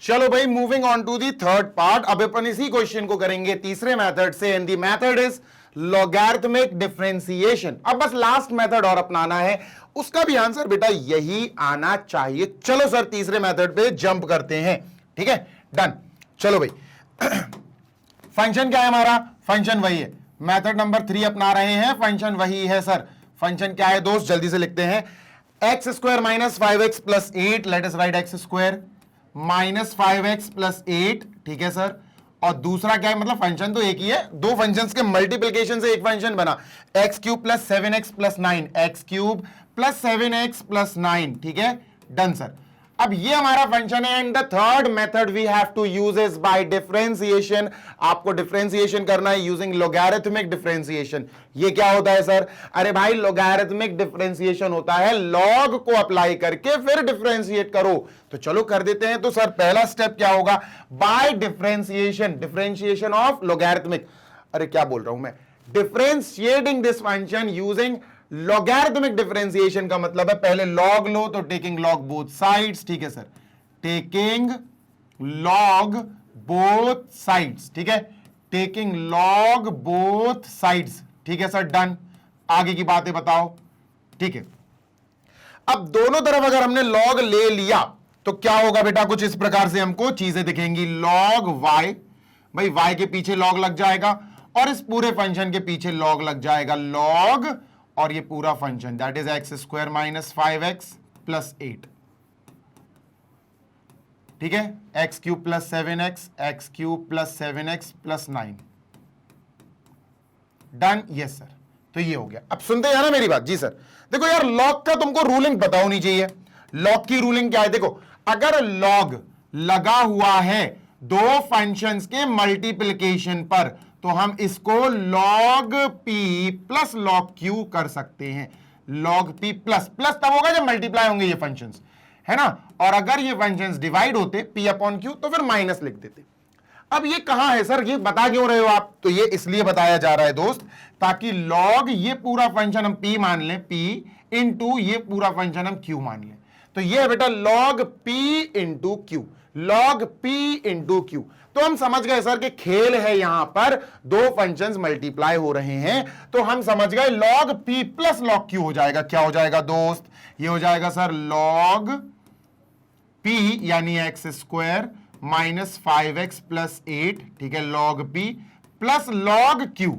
चलो भाई, moving on to the third part. अब अपन इसी क्वेश्चन को करेंगे तीसरे मेथड से, and the method is logarithmic differentiation. अब बस लास्ट मेथड और अपनाना है, उसका भी आंसर बेटा यही आना चाहिए। चलो सर, तीसरे मेथड पे जंप करते हैं, ठीक है, डन। चलो भाई, फंक्शन क्या है हमारा, फंक्शन वही है, मेथड नंबर 3 अपना रहे हैं, फंक्शन वही है सर। फंक्शन क्या है दोस्त, जल्दी से लिखते हैं, x square minus 5x plus 8, let us right x square minus 5x plus 8, ठीक है सर। और दूसरा क्या है, मतलब फंक्शन तो एक ही है, 2 फंक्शंस के मल्टीप्लिकेशन से एक फंक्शन बना, x cube plus 7x plus 9, x cube plus 7x plus 9, ठीक है, डन सर। अब ये हमारा फंक्शन है, and the third method we have to use is by differentiation. आपको डिफरेंशिएशन करना है यूजिंग लॉगरिथमिक डिफरेंशिएशन। ये क्या होता है सर, अरे भाई लॉगरिथमिक डिफरेंशिएशन होता है लॉग को अप्लाई करके फिर डिफरेंशिएट करो। तो चलो कर देते हैं। तो सर पहला स्टेप क्या होगा, by differentiation, differentiation of logarithmic, अरे क्या बोल रहा हूं मैं, differentiating this function using logarithmic differentiation का मतलब है पहले लॉग लो, तो टेकिंग लॉग बोथ साइड्स, ठीक है sir, taking log both sides, ठीक है, टेकिंग लॉग बोथ साइड्स, ठीक है सर, डन। आगे की बातें बताओ, ठीक है। अब दोनों तरफ अगर हमने लॉग ले लिया तो क्या होगा बेटा, कुछ इस प्रकार से हमको चीजें दिखेंगी, लॉग वाई, भाई वाई के पीछे लॉग लग जाएगा और इस पूरे फंक्शन के पीछे लॉग लग जाएगा, लॉग, और ये पूरा function that is x square minus 5x plus 8, ठीक है, x cube plus 7x, x cube plus 7x plus 9, done. Yes sir, तो ये हो गया। अब सुनते हैं ना मेरी बात, जी सर। देखो यार, लॉग का तुमको रूलिंग पता होनी चाहिए। लॉग की रूलिंग क्या है, देखो अगर लॉग लगा हुआ है 2 फंक्शंस के मल्टीप्लिकेशन पर, तो हम इसको log p plus log q कर सकते हैं। log p प्लस प्लस तब होगा जब मल्टीप्लाई होंगे ये फंक्शंस, है ना, और अगर ये फंक्शंस डिवाइड होते p अपॉन q तो फिर माइनस लिख देते। अब ये कहां है सर, ये बता क्यों रहे हो आप, तो ये इसलिए बताया जा रहा है दोस्त, ताकि log ये पूरा फंक्शन हम p मान लें, p इंटू ये पूरा फंक्शन हम q मान लें। तो ये है बेटा log p into q, log p into q। तो हम समझ गए सर कि खेल है यहां पर, 2 फंक्शंस मल्टीप्लाई हो रहे हैं, तो हम समझ गए log p plus log q हो जाएगा। क्या हो जाएगा दोस्त, ये हो जाएगा सर log p यानी X square minus 5x plus 8, ठीक है, log p plus log q,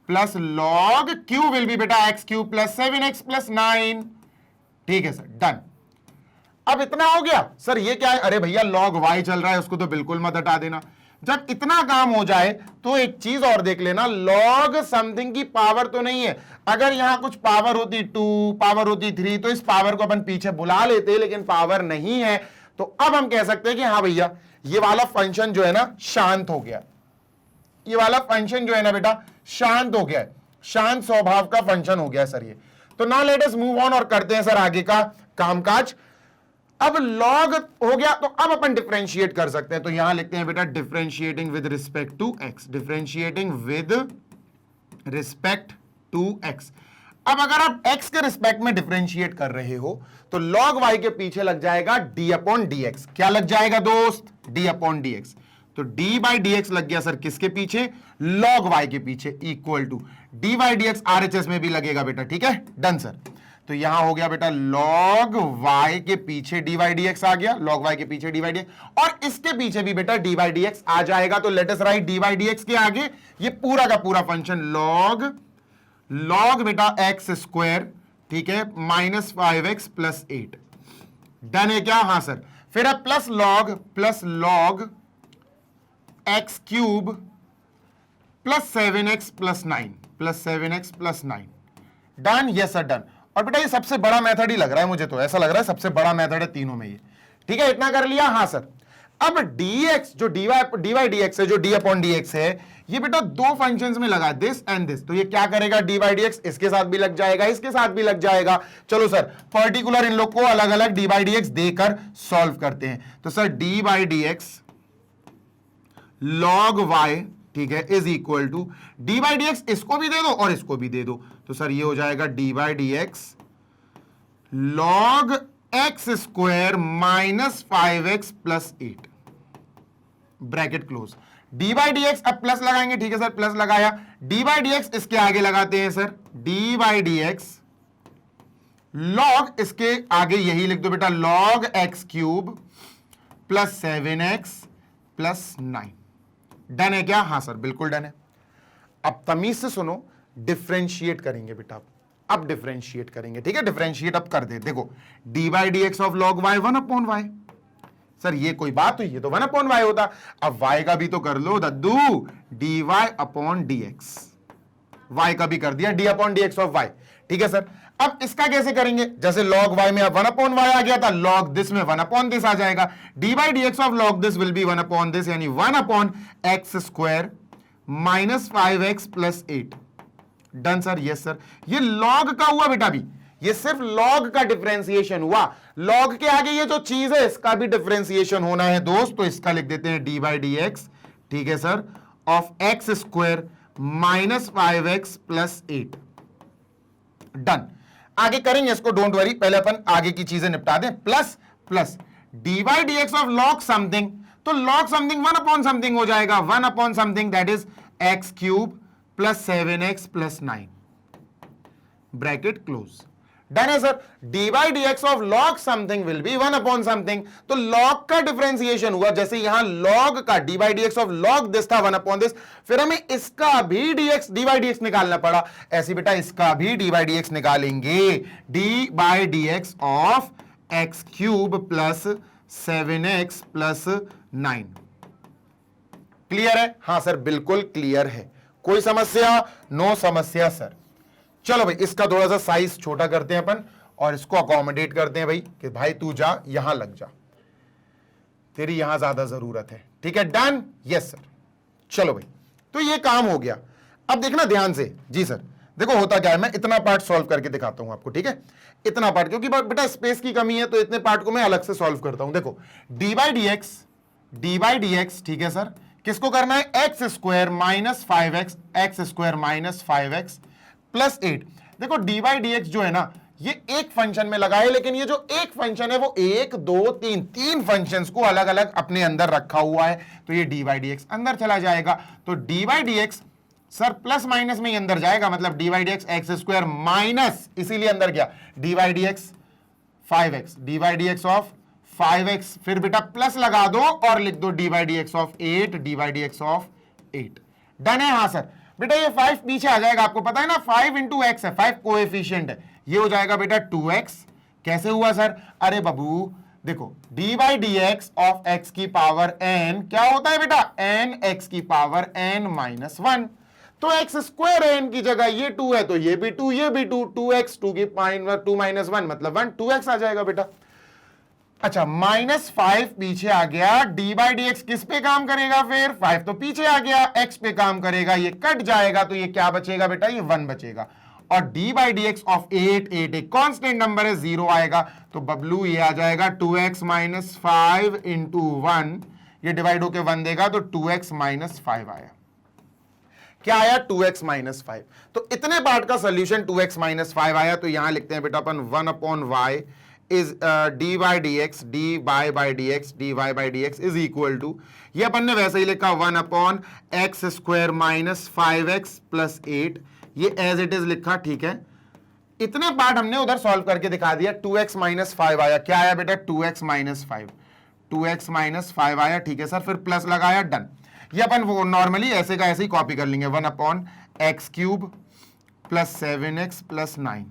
plus log q will be बेटा X cube plus 7x plus 9, ठीक है सर, डन। अब इतना हो गया सर, ये क्या है, अरे भैया log y चल रहा है, उसको तो बिल्कुल मत हटा देना। जब इतना काम हो जाए तो एक चीज और देख लेना, log समथिंग की पावर तो नहीं है। अगर यहां कुछ पावर होती 2, पावर होती 3, तो इस पावर को अपन पीछे बुला लेते, लेकिन पावर नहीं है, तो अब हम कह सकते हैं कि हाँ भैया ये वाला फंक्शन जो है ना शांत हो गया, ये वाला फंक्शन जो है ना बेटा शांत हो गया, शांत स्वभाव का फंक्शन हो गया सर ये। तो now let us move on और करते हैं सर आगे का कामकाज। अब log हो गया, तो अब अपन डिफरेंशिएट कर सकते हैं। तो यहां लिखते हैं बेटा differentiating with respect to x, differentiating with respect to x। अब अगर आप x के रिस्पेक्ट में डिफरेंशिएट कर रहे हो तो log y के पीछे लग जाएगा d अपॉन dx। क्या लग जाएगा दोस्त, d अपॉन dx। तो तो डी बाई डी एक्स लग गया सर किसके पीछे, लॉग वाई के पीछे, equal to D by D x RHS में भी लगेगा बेटा, ठीक है, डन सर। तो यहां हो गया बेटा लॉग वाई के पीछे डी बाई डी एक्स आ गया, लॉग वाई के पीछे डी बाई डी एक्स, और इसके पीछे भी बेटा डी बाई डी एक्स आ जाएगा। तो let us right D by D x के आगे ये पूरा का पूरा फंक्शन लॉग बेटा एक्स स्क्वायर, ठीक है, माइनस 5x प्लस 8, डन है क्या, हां सर। फिर है plus log x cube plus 7x plus 9, done, yes sir, done. और बेटा ये सबसे बड़ा मेथड ही लग रहा है मुझे, तो ऐसा लग रहा है सबसे बड़ा मेथड है तीनों में ये, ठीक है, इतना कर लिया, हां सर। अब dx जो dy dx है, जो d अपॉन dx है, ये बेटा दो फंक्शंस में लगा, दिस एंड दिस, तो ये क्या करेगा, dy dx इसके साथ भी लग जाएगा, इसके साथ भी लग जाएगा। चलो सर पर्टिकुलर इन लोग को अलग अलग dy dx देकर सॉल्व करते हैं। तो sir dy dx log y, ठीक है, is equal to dy dx इसको भी दे दो और इसको भी दे दो, तो सर ये हो जाएगा dy dx log x square minus 5x plus 8, bracket close. D by D x अब प्लस लगाएंगे, ठीक है सर, प्लस लगाया, डी बाई डी एक्स इसके आगे लगाते हैं sir, D by D x log, इसके आगे यही लिख दो बेटा, log x cube plus 7x plus 9, done है क्या, हां सर बिल्कुल डन है। अब तमीज से सुनो, डिफरेंशिएट करेंगे बेटा, अब डिफरेंशिएट करेंगे, ठीक है, डिफरेंशिएट अब कर दे, देखो d by D x of log y 1 upon y, sir ये कोई बात हुई, ये तो 1 अपॉन वाई होता, अब वाई का भी तो कर लो दद्दू, D Y upon D X, Y का भी कर दिया D upon D x of Y, ठीक है सर। अब इसका कैसे करेंगे, जैसे लॉग वाई में अब 1 अपॉन वाई आ गया था, लॉग दिस में 1 अपॉन दिस आ जाएगा, D by D x of log this will be 1 upon this, यानी 1 upon x square minus 5x plus 8, done sir, yes sir. ये लॉग का हुआ बेटा, भी ये सिर्फ लॉग का डिफरेंशिएशन हुआ, लॉग के आगे ये जो चीज है इसका भी डिफरेंशिएशन होना है दोस्त, तो इसका लिख देते हैं डी बाई डी एक्स, ठीक है sir, of X square minus 5x plus 8, done. आगे करेंगे इसको, डोंट वरी, पहले अपन आगे की चीजें निपटा दें। Plus plus D by D x of log something, तो लॉग समथिंग 1 अपॉन समथिंग हो जाएगा, 1 upon something that is X cube plus 7x plus 9, bracket close, done है sir. D by D x of log something will be 1 upon something, तो log का differentiation हुआ, जैसे यहां log का D by D x of log this था 1 upon this, फिर हमें इसका भी डी बाई डी एक्स निकालना पड़ा, ऐसे बेटा इसका भी डी बाई डी एक्स निकालेंगे, D by D x of x cube plus 7x plus 9, clear है, हां सर बिल्कुल क्लियर है, कोई समस्या, नो समस्या सर। चलो भाई इसका थोड़ा सा साइज छोटा करते हैं अपन और इसको अकोमोडेट करते हैं भाई, कि भाई तू जा यहां लग जा, तेरी यहां ज्यादा जरूरत है, ठीक है, डन, यस सर। चलो भाई तो ये काम हो गया। अब देखना ध्यान से, जी सर, देखो होता क्या है, मैं इतना पार्ट सॉल्व करके दिखाता हूं आपको, ठीक है, इतना पार्ट, क्योंकि बेटा स्पेस की कमी है तो इतने पार्ट को मैं अलग से सॉल्व करता हूं। देखो डी बाई डी एक्स, ठीक है सर, किसको करना है, x square minus 5x, x square minus 5x plus 8। देखो डी बाई डी एक्स जो है ना, ये एक फंक्शन में लगा है, लेकिन ये जो एक फंक्शन है वो 1 2 3 फंक्शंस को अलग अलग अपने अंदर रखा हुआ है, तो ये डी बाई डी एक्स अंदर चला जाएगा, तो d by D x sir plus minus में ही अंदर जाएगा, मतलब D by D X X square minus, इसीलिए अंदर गया d by D x 5x, D by D x of 5x, फिर बेटा प्लस लगा दो और लिख दो d by D x of 8, D by D x of 8, done है, हाँ सर। बेटा ये 5 पीछे आ जाएगा, आपको पता है ना 5 इंटू एक्स है, 5 कोएफिशिएंट है, ये हो जाएगा बेटा 2x, कैसे हुआ सर, अरे बाबू देखो d by D x of x की पावर n क्या होता है बेटा, n x की पावर n माइनस 1, तो एक्स स्क्वायर n की जगह ये 2 है, तो ये भी 2, ये भी 2, 2x 2 की 2 माइनस 1 मतलब 1, 2x आ जाएगा बेटा। अच्छा माइनस 5 पीछे आ गया, डी बाई डी एक्स किस पे काम करेगा, फिर 5 तो पीछे आ गया, x पे काम करेगा, ये कट जाएगा, तो ये क्या बचेगा बेटा, ये 1 बचेगा, और D by D x of 8 एक कांस्टेंट नंबर है, 0 आएगा, तो बबलू ये आ जाएगा 2x माइनस 5 इंटू 1, ये डिवाइड होके 1 देगा, तो 2x माइनस 5 आया, क्या आया, 2x माइनस 5। तो इतने पार्ट का सोल्यूशन 2x माइनस 5 आया, तो यहां लिखते हैं बेटा अपन 1 upon y is d by D x is equal to, ये अपन ने वैसे ही लिखा 1/x² माइनस 5x प्लस 8, ये एज इट इज लिखा, ठीक है। इतने पार्ट हमने उधर सॉल्व करके दिखा दिया। 2x माइनस 5 आया, क्या आया बेटा 2x माइनस 5, 2x माइनस 5 आया, ठीक है सर। फिर प्लस लगाया, डन। ये अपन वो नॉर्मली ऐसे का ऐसे ही कॉपी कर लेंगे, 1/x³ plus 7x plus 9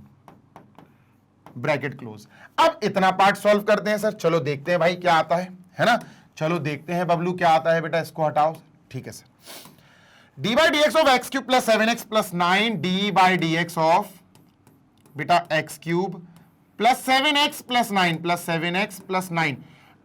bracket close. अब इतना पार्ट सॉल्व करते हैं सर, चलो देखते हैं भाई क्या आता है ना। चलो देखते हैं बबलू क्या आता है बेटा, इसको हटाओ, ठीक है sir. D by D x of x³ plus 7x plus 9 D by D x of बेटा x³ plus 7x plus 9 plus 7x plus 9।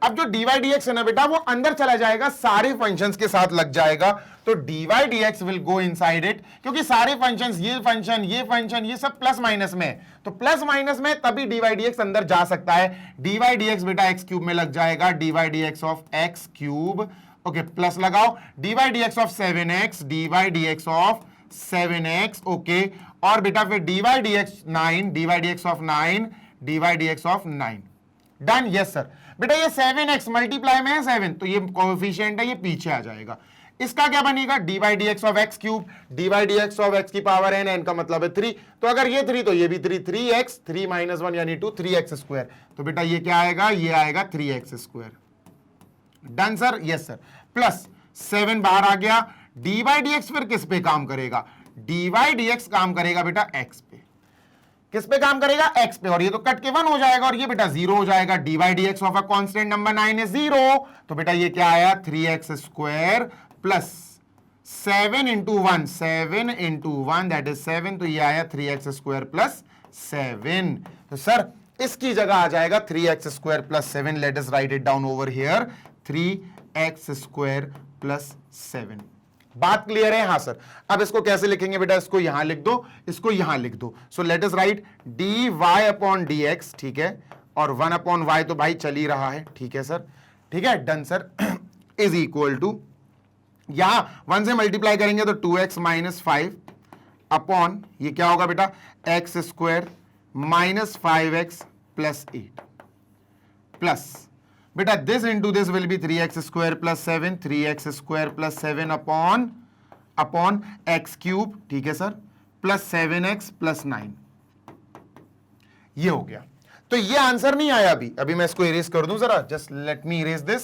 अब जो डी वाई डी एक्स है ना बेटा, वो अंदर चला जाएगा, सारे फंक्शंस के साथ लग जाएगा, तो d Y D x will go inside it, क्योंकि सारे फंक्शंस, ये फंक्शन ये सब प्लस माइनस में है, तो प्लस माइनस में तभी डी वाई डी एक्स अंदर जा सकता है। डी वाई डी एक्स बेटा x³ में लग जाएगा, D Y D x of x³, okay, plus लगाओ, D Y D x of 7x, D Y D x of 7x, okay, और बेटा फिर D Y D X 9, D Y D x of 9, D Y D x of 9, done. Yes sir. बेटा ये 7x multiply में है 7, तो ये coefficient है, ये पीछे आ जाएगा। इसका क्या बनेगा, d Y D x of x³, d Y D x of x की पावर n, n का मतलब है 3, तो अगर ये 3 तो ये भी 3, 3x 3 माइनस 1 यानी 2, 3x², तो बेटा ये क्या आएगा, ये आएगा 3x², done sir. Yes sir. Plus 7 बाहर आ गया, डी वाई डी एक्स फिर किस पे काम करेगा, डी वाई डी एक्स काम करेगा बेटा x पे, किस पे काम करेगा, x पे, और ये तो कट के 1 हो जाएगा, और ये बेटा 0 हो जाएगा। D Y D x of a constant number 9 is 0, तो बेटा ये क्या आया 3x² plus 7 into 1, 7 into 1 that is 7, तो ये आया 3x² प्लस 7। तो सर इसकी जगह आ जाएगा 3x² plus 7, let us right it down over here, 3x² plus 7। बात क्लियर है, हाँ सर। अब इसको कैसे लिखेंगे बेटा, इसको यहां लिख दो, इसको यहां लिख दो, so let us right dy upon dx, ठीक है, और 1 अपॉन y तो भाई चल ही रहा है, ठीक है सर, ठीक है, done sir, is equal to, यहां 1 से मल्टीप्लाई करेंगे तो 2x माइनस 5 अपॉन ये क्या होगा बेटा x² minus 5x plus 8 plus बेटा this into this will be 3x² plus 7, 3x² plus 7 upon x³, ठीक है सर, प्लस 7x प्लस 9, ये हो गया। तो ये आंसर नहीं आया अभी मैं इसको इरेज कर दूं जरा, just let me erase this,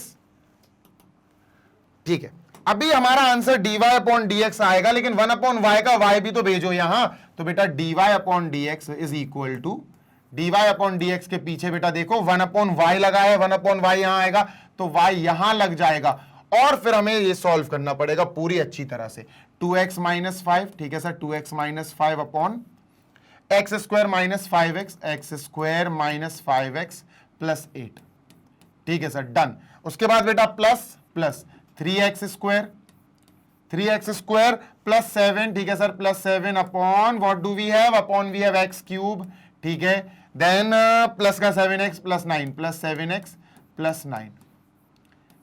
ठीक है। अभी हमारा आंसर dy अपॉन dx आएगा, लेकिन 1 अपॉन y का y भी तो भेजो यहां, तो बेटा dy upon dx is equal to, dy upon dx के पीछे बेटा देखो 1 अपॉन y लगा है, 1 अपॉन y यहां आएगा, तो y यहां लग जाएगा, और फिर हमें ये सॉल्व करना पड़ेगा पूरी अच्छी तरह से। 2x माइनस 5, ठीक है sir, 2x minus 5 upon x² minus 5x, x² minus 5x plus 8, ठीक है सर, डन। उसके बाद बेटा प्लस 3x² प्लस 7, ठीक है sir, plus 7 upon what do we have, upon we have x³, ठीक है, देन प्लस का 7x plus 9 plus 7x plus 9,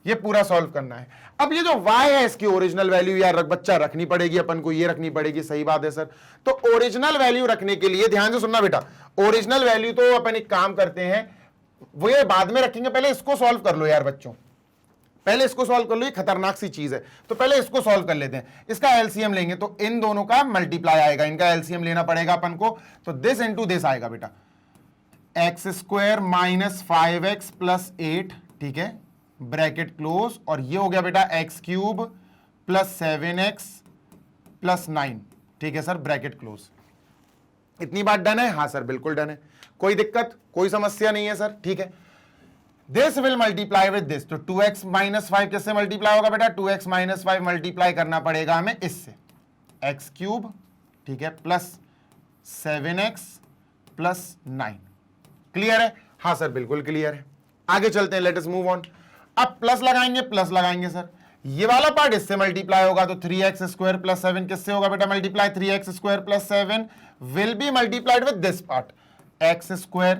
ये पूरा सॉल्व करना है। अब ये जो y है इसकी ओरिजिनल वैल्यू यार बच्चा रखनी पड़ेगी अपन को, ये रखनी पड़ेगी, सही बात है सर। तो ओरिजिनल वैल्यू रखने के लिए ध्यान से सुनना बेटा, ओरिजिनल वैल्यू तो अपन एक काम करते हैं, वो ये बाद में रखेंगे, पहले इसको सॉल्व कर लो यार बच्चों, पहले इसको सॉल्व कर लो, ये खतरनाक सी चीज है, तो पहले इसको सॉल्व कर लेते हैं। इसका एलसीएम लेंगे तो इन दोनों का मल्टीप्लाई आएगा, इनका एलसीएम लेना पड़ेगा अपन को, तो दिस इंटू दिस आएगा बेटा x² माइनस 5x प्लस 8, ठीक है, ब्रैकेट क्लोज, और ये हो गया बेटा x³ प्लस 7x प्लस 9, ठीक है सर, ब्रैकेट क्लोज। इतनी बात डन है, हाँ सर बिल्कुल डन है, कोई दिक्कत कोई समस्या नहीं है सर, ठीक है। This will multiply with this, तो 2x माइनस 5 किससे मल्टीप्लाई होगा बेटा, 2x माइनस 5 मल्टीप्लाई करना पड़ेगा हमें इससे, x³, ठीक है, प्लस 7x प्लस 9, क्लियर है, हाँ सर बिल्कुल क्लियर है। आगे चलते हैं, लेट अस मूव ऑन। अब प्लस लगाएंगे सर, ये वाला पार्ट इससे मल्टीप्लाई होगा, तो 3x² प्लस 7 किससे होगा बेटा multiply, 3x² plus 7 will be multiplied with this part x²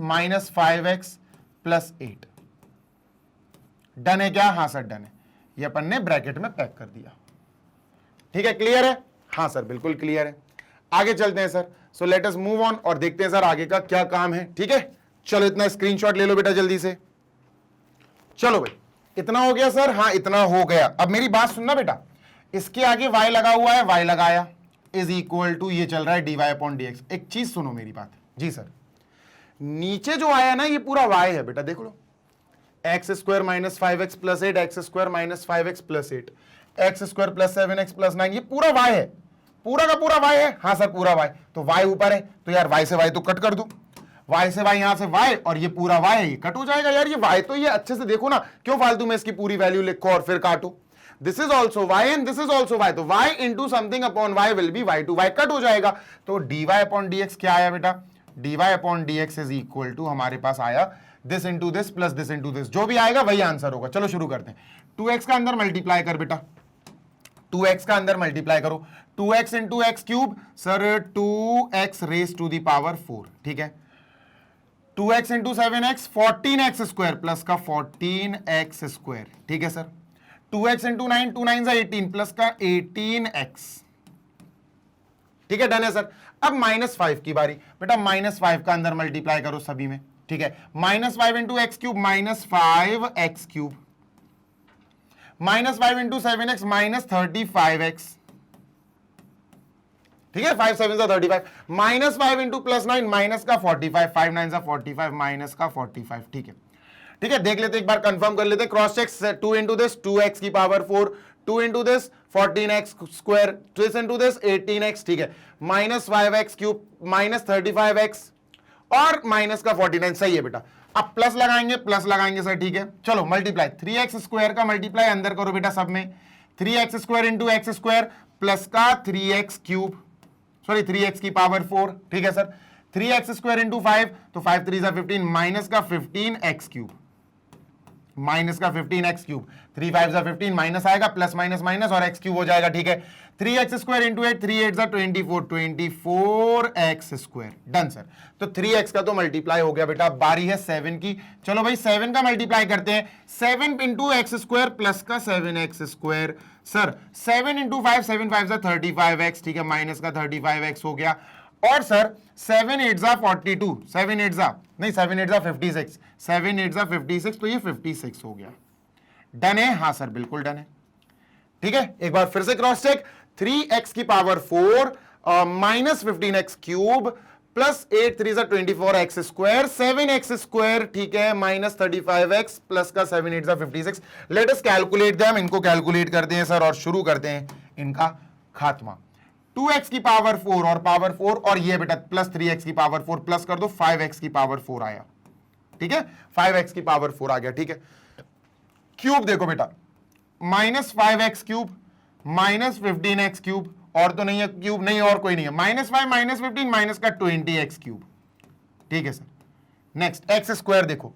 minus 5x plus 8, done है क्या, हाँ सर डन है, ये अपन ने ब्रैकेट में पैक कर दिया, ठीक है, क्लियर है, हाँ सर बिल्कुल क्लियर है। आगे चलते हैं sir, so let us move on और देखते हैं सर आगे का क्या काम है, ठीक है, चलो इतना स्क्रीनशॉट ले लो बेटा जल्दी से। चलो भाई इतना हो गया सर, हाँ इतना हो गया। अब मेरी बात सुनना बेटा, इसके आगे y लगा हुआ है, y लगाया इज इक्वल टू ये चल रहा है dy अपॉन dx। एक चीज सुनो मेरी बात जी सर, नीचे जो आया ना ये पूरा y है बेटा, देख लो X square minus 5x plus 8, X square minus 5x plus 8, X square plus 7x plus 9, ये पूरा y है, पूरा का पूरा y है। हाँ सर पूरा y, तो y ऊपर है तो यार y से y तो कट कर दो, y से y यहां से y, और ये पूरा y है, ये कट हो जाएगा यार। ये y तो ये अच्छे से देखो ना, क्यों फालतू में इसकी पूरी वैल्यू लिखो और फिर काटो। This is also y and this is also y, तो y into something upon y will be y to y, cut हो जाएगा। तो dy अपॉन dx क्या आया बेटा, dy upon dx is equal to हमारे पास आया this into this plus this into this, जो भी आएगा वही आंसर होगा। चलो शुरू करते हैं। 2x का अंदर मल्टीप्लाई कर बेटा, 2x का अंदर मल्टीप्लाई करो, 2x into x cube sir 2x raise to the power 4, ठीक है। 2x into 7x 14x square plus का 14x स्क्वायर, ठीक है सर। 2x इंटू 9 2 9 18 प्लस का 18x, ठीक है, डन है सर। अब -5 की बारी बेटा, -5 का अंदर मल्टीप्लाई करो सभी में, ठीक है। -5 into x cube -5x cube, -5 into 7x -35x, ठीक है, 5 7 35, -5 इंटू प्लस 9 माइनस का 45, 5 9 45 माइनस का 45, ठीक है। ठीक है, देख लेते एक बार, कंफर्म कर लेते, cross check. 2 into this 2x की power 4, 2 into this 14x square, 2 into this 18x, ठीक है, -5x क्यूब -35x और माइनस का 49, सही है बेटा। अब प्लस लगाएंगे सर, ठीक है। चलो मल्टीप्लाई, 3x स्क्वायर का मल्टीप्लाई अंदर करो बेटा सब में, 3x square into x square plus का 3x क्यूब, सॉरी 3x की पावर 4, ठीक है सर। 3x स्क्वायर इंटू 5, तो 5 3 15 माइनस का 15x क्यूब, माइनस का 15x क्यूब, 3 5 15 माइनस आएगा, प्लस माइनस माइनस और x क्यूब हो जाएगा, ठीक है। 3x square into 8, 3 8 24, 24x square, done sir. तो 3x का तो मल्टीप्लाई हो गया बेटा, बारी है 7 की। चलो भाई 7 का मल्टीप्लाई करते हैं, 7 इंटू एक्स स्क्वायर प्लस का 7x square, sir 7 into 5 7 5 35x, ठीक है, माइनस का 35x हो गया। और सर 7 8 42, 7 8 नहीं 7 8 56, 7 8 56, तो ये 56 हो गया, डन है। हाँ सर बिल्कुल डन है, ठीक है। एक बार फिर से क्रॉस चेक, 3x की power 4 minus 15x cube plus 8 3 24x square, 7x square, ठीक है, माइनस 35x प्लस का 7 8 56। लेट अस कैलकुलेट देम, इनको कैलकुलेट करते हैं सर और शुरू करते हैं इनका खात्मा। 2x की पावर 4 और पावर 4 और ये बेटा प्लस 3x की पावर 4 प्लस कर दो, 5x की पावर 4 आया, ठीक है, 5x की पावर 4 आ गया, ठीक है। क्यूब देखो बेटा, minus 5x cube minus 15x cube, और तो नहीं है क्यूब, नहीं और कोई नहीं है, -5 -15 माइनस का 20x क्यूब, ठीक है सर। नेक्स्ट एक्स स्क्वायर देखो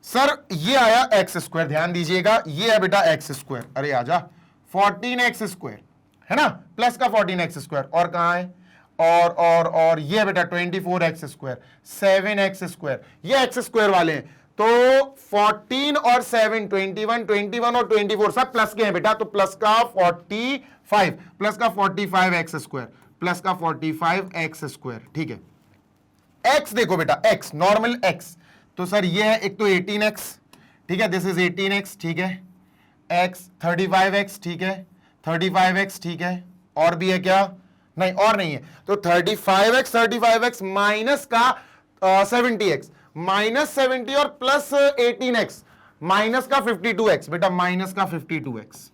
सर, ये आया एक्स स्क्वायर, ध्यान दीजिएगा, ये है बेटा एक्स स्क्वायर, अरे आजा 14x स्क्वायर है ना, प्लस का 14x स्क्वायर, और कहां है और ये बेटा 24x स्क्वायर, 7x स्क्वायर, ये एक्स स्क्वायर वाले हैं। तो 14 और 7 21 और 24 सब प्लस के हैं बेटा, तो प्लस का 45 प्लस का 45x स्क्वायर प्लस का 45x स्क्वायर, ठीक है। x देखो बेटा, x नॉर्मल x, तो सर ये है एक तो 18x, ठीक है, दिस इज 18x, ठीक है, x 35x, ठीक है, 35x, ठीक है, और भी है क्या, नहीं और नहीं है, तो 35x माइनस का 70x, माइनस 70 और प्लस 18x माइनस का 52x, बेटा माइनस का 52x,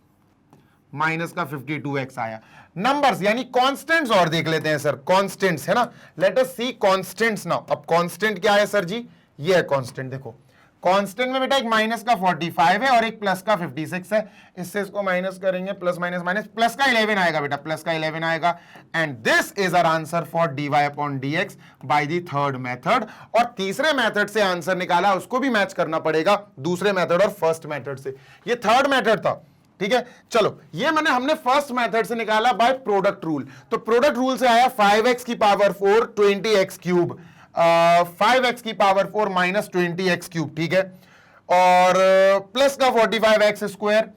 माइनस का 52x आया। नंबर्स यानी कांस्टेंट्स और देख लेते हैं सर, कांस्टेंट्स है ना, लेट अस सी कांस्टेंट्स नाउ। अब कांस्टेंट क्या है सर जी, ये है कांस्टेंट, देखो कांस्टेंट में बेटा एक माइनस का 45 है और एक प्लस का 56 है, इससे इसको माइनस करेंगे, प्लस माइनस माइनस, प्लस का 11 आएगा बेटा, प्लस का 11 आएगा, and this is our answer for dy upon dx by the third method. और तीसरे मेथड से आंसर निकाला, उसको भी मैच करना पड़ेगा दूसरे मेथड और फर्स्ट मेथड से, ये थर्ड मेथड था, ठीक है। चलो ये हमने फर्स्ट मेथड से निकाला बाय प्रोडक्ट रूल, तो प्रोडक्ट रूल से आया 5x की पावर 4 20x क्यूब, 5x की पावर 4 माइनस 20x क्यूब, ठीक है, और प्लस का 45x स्क्वायर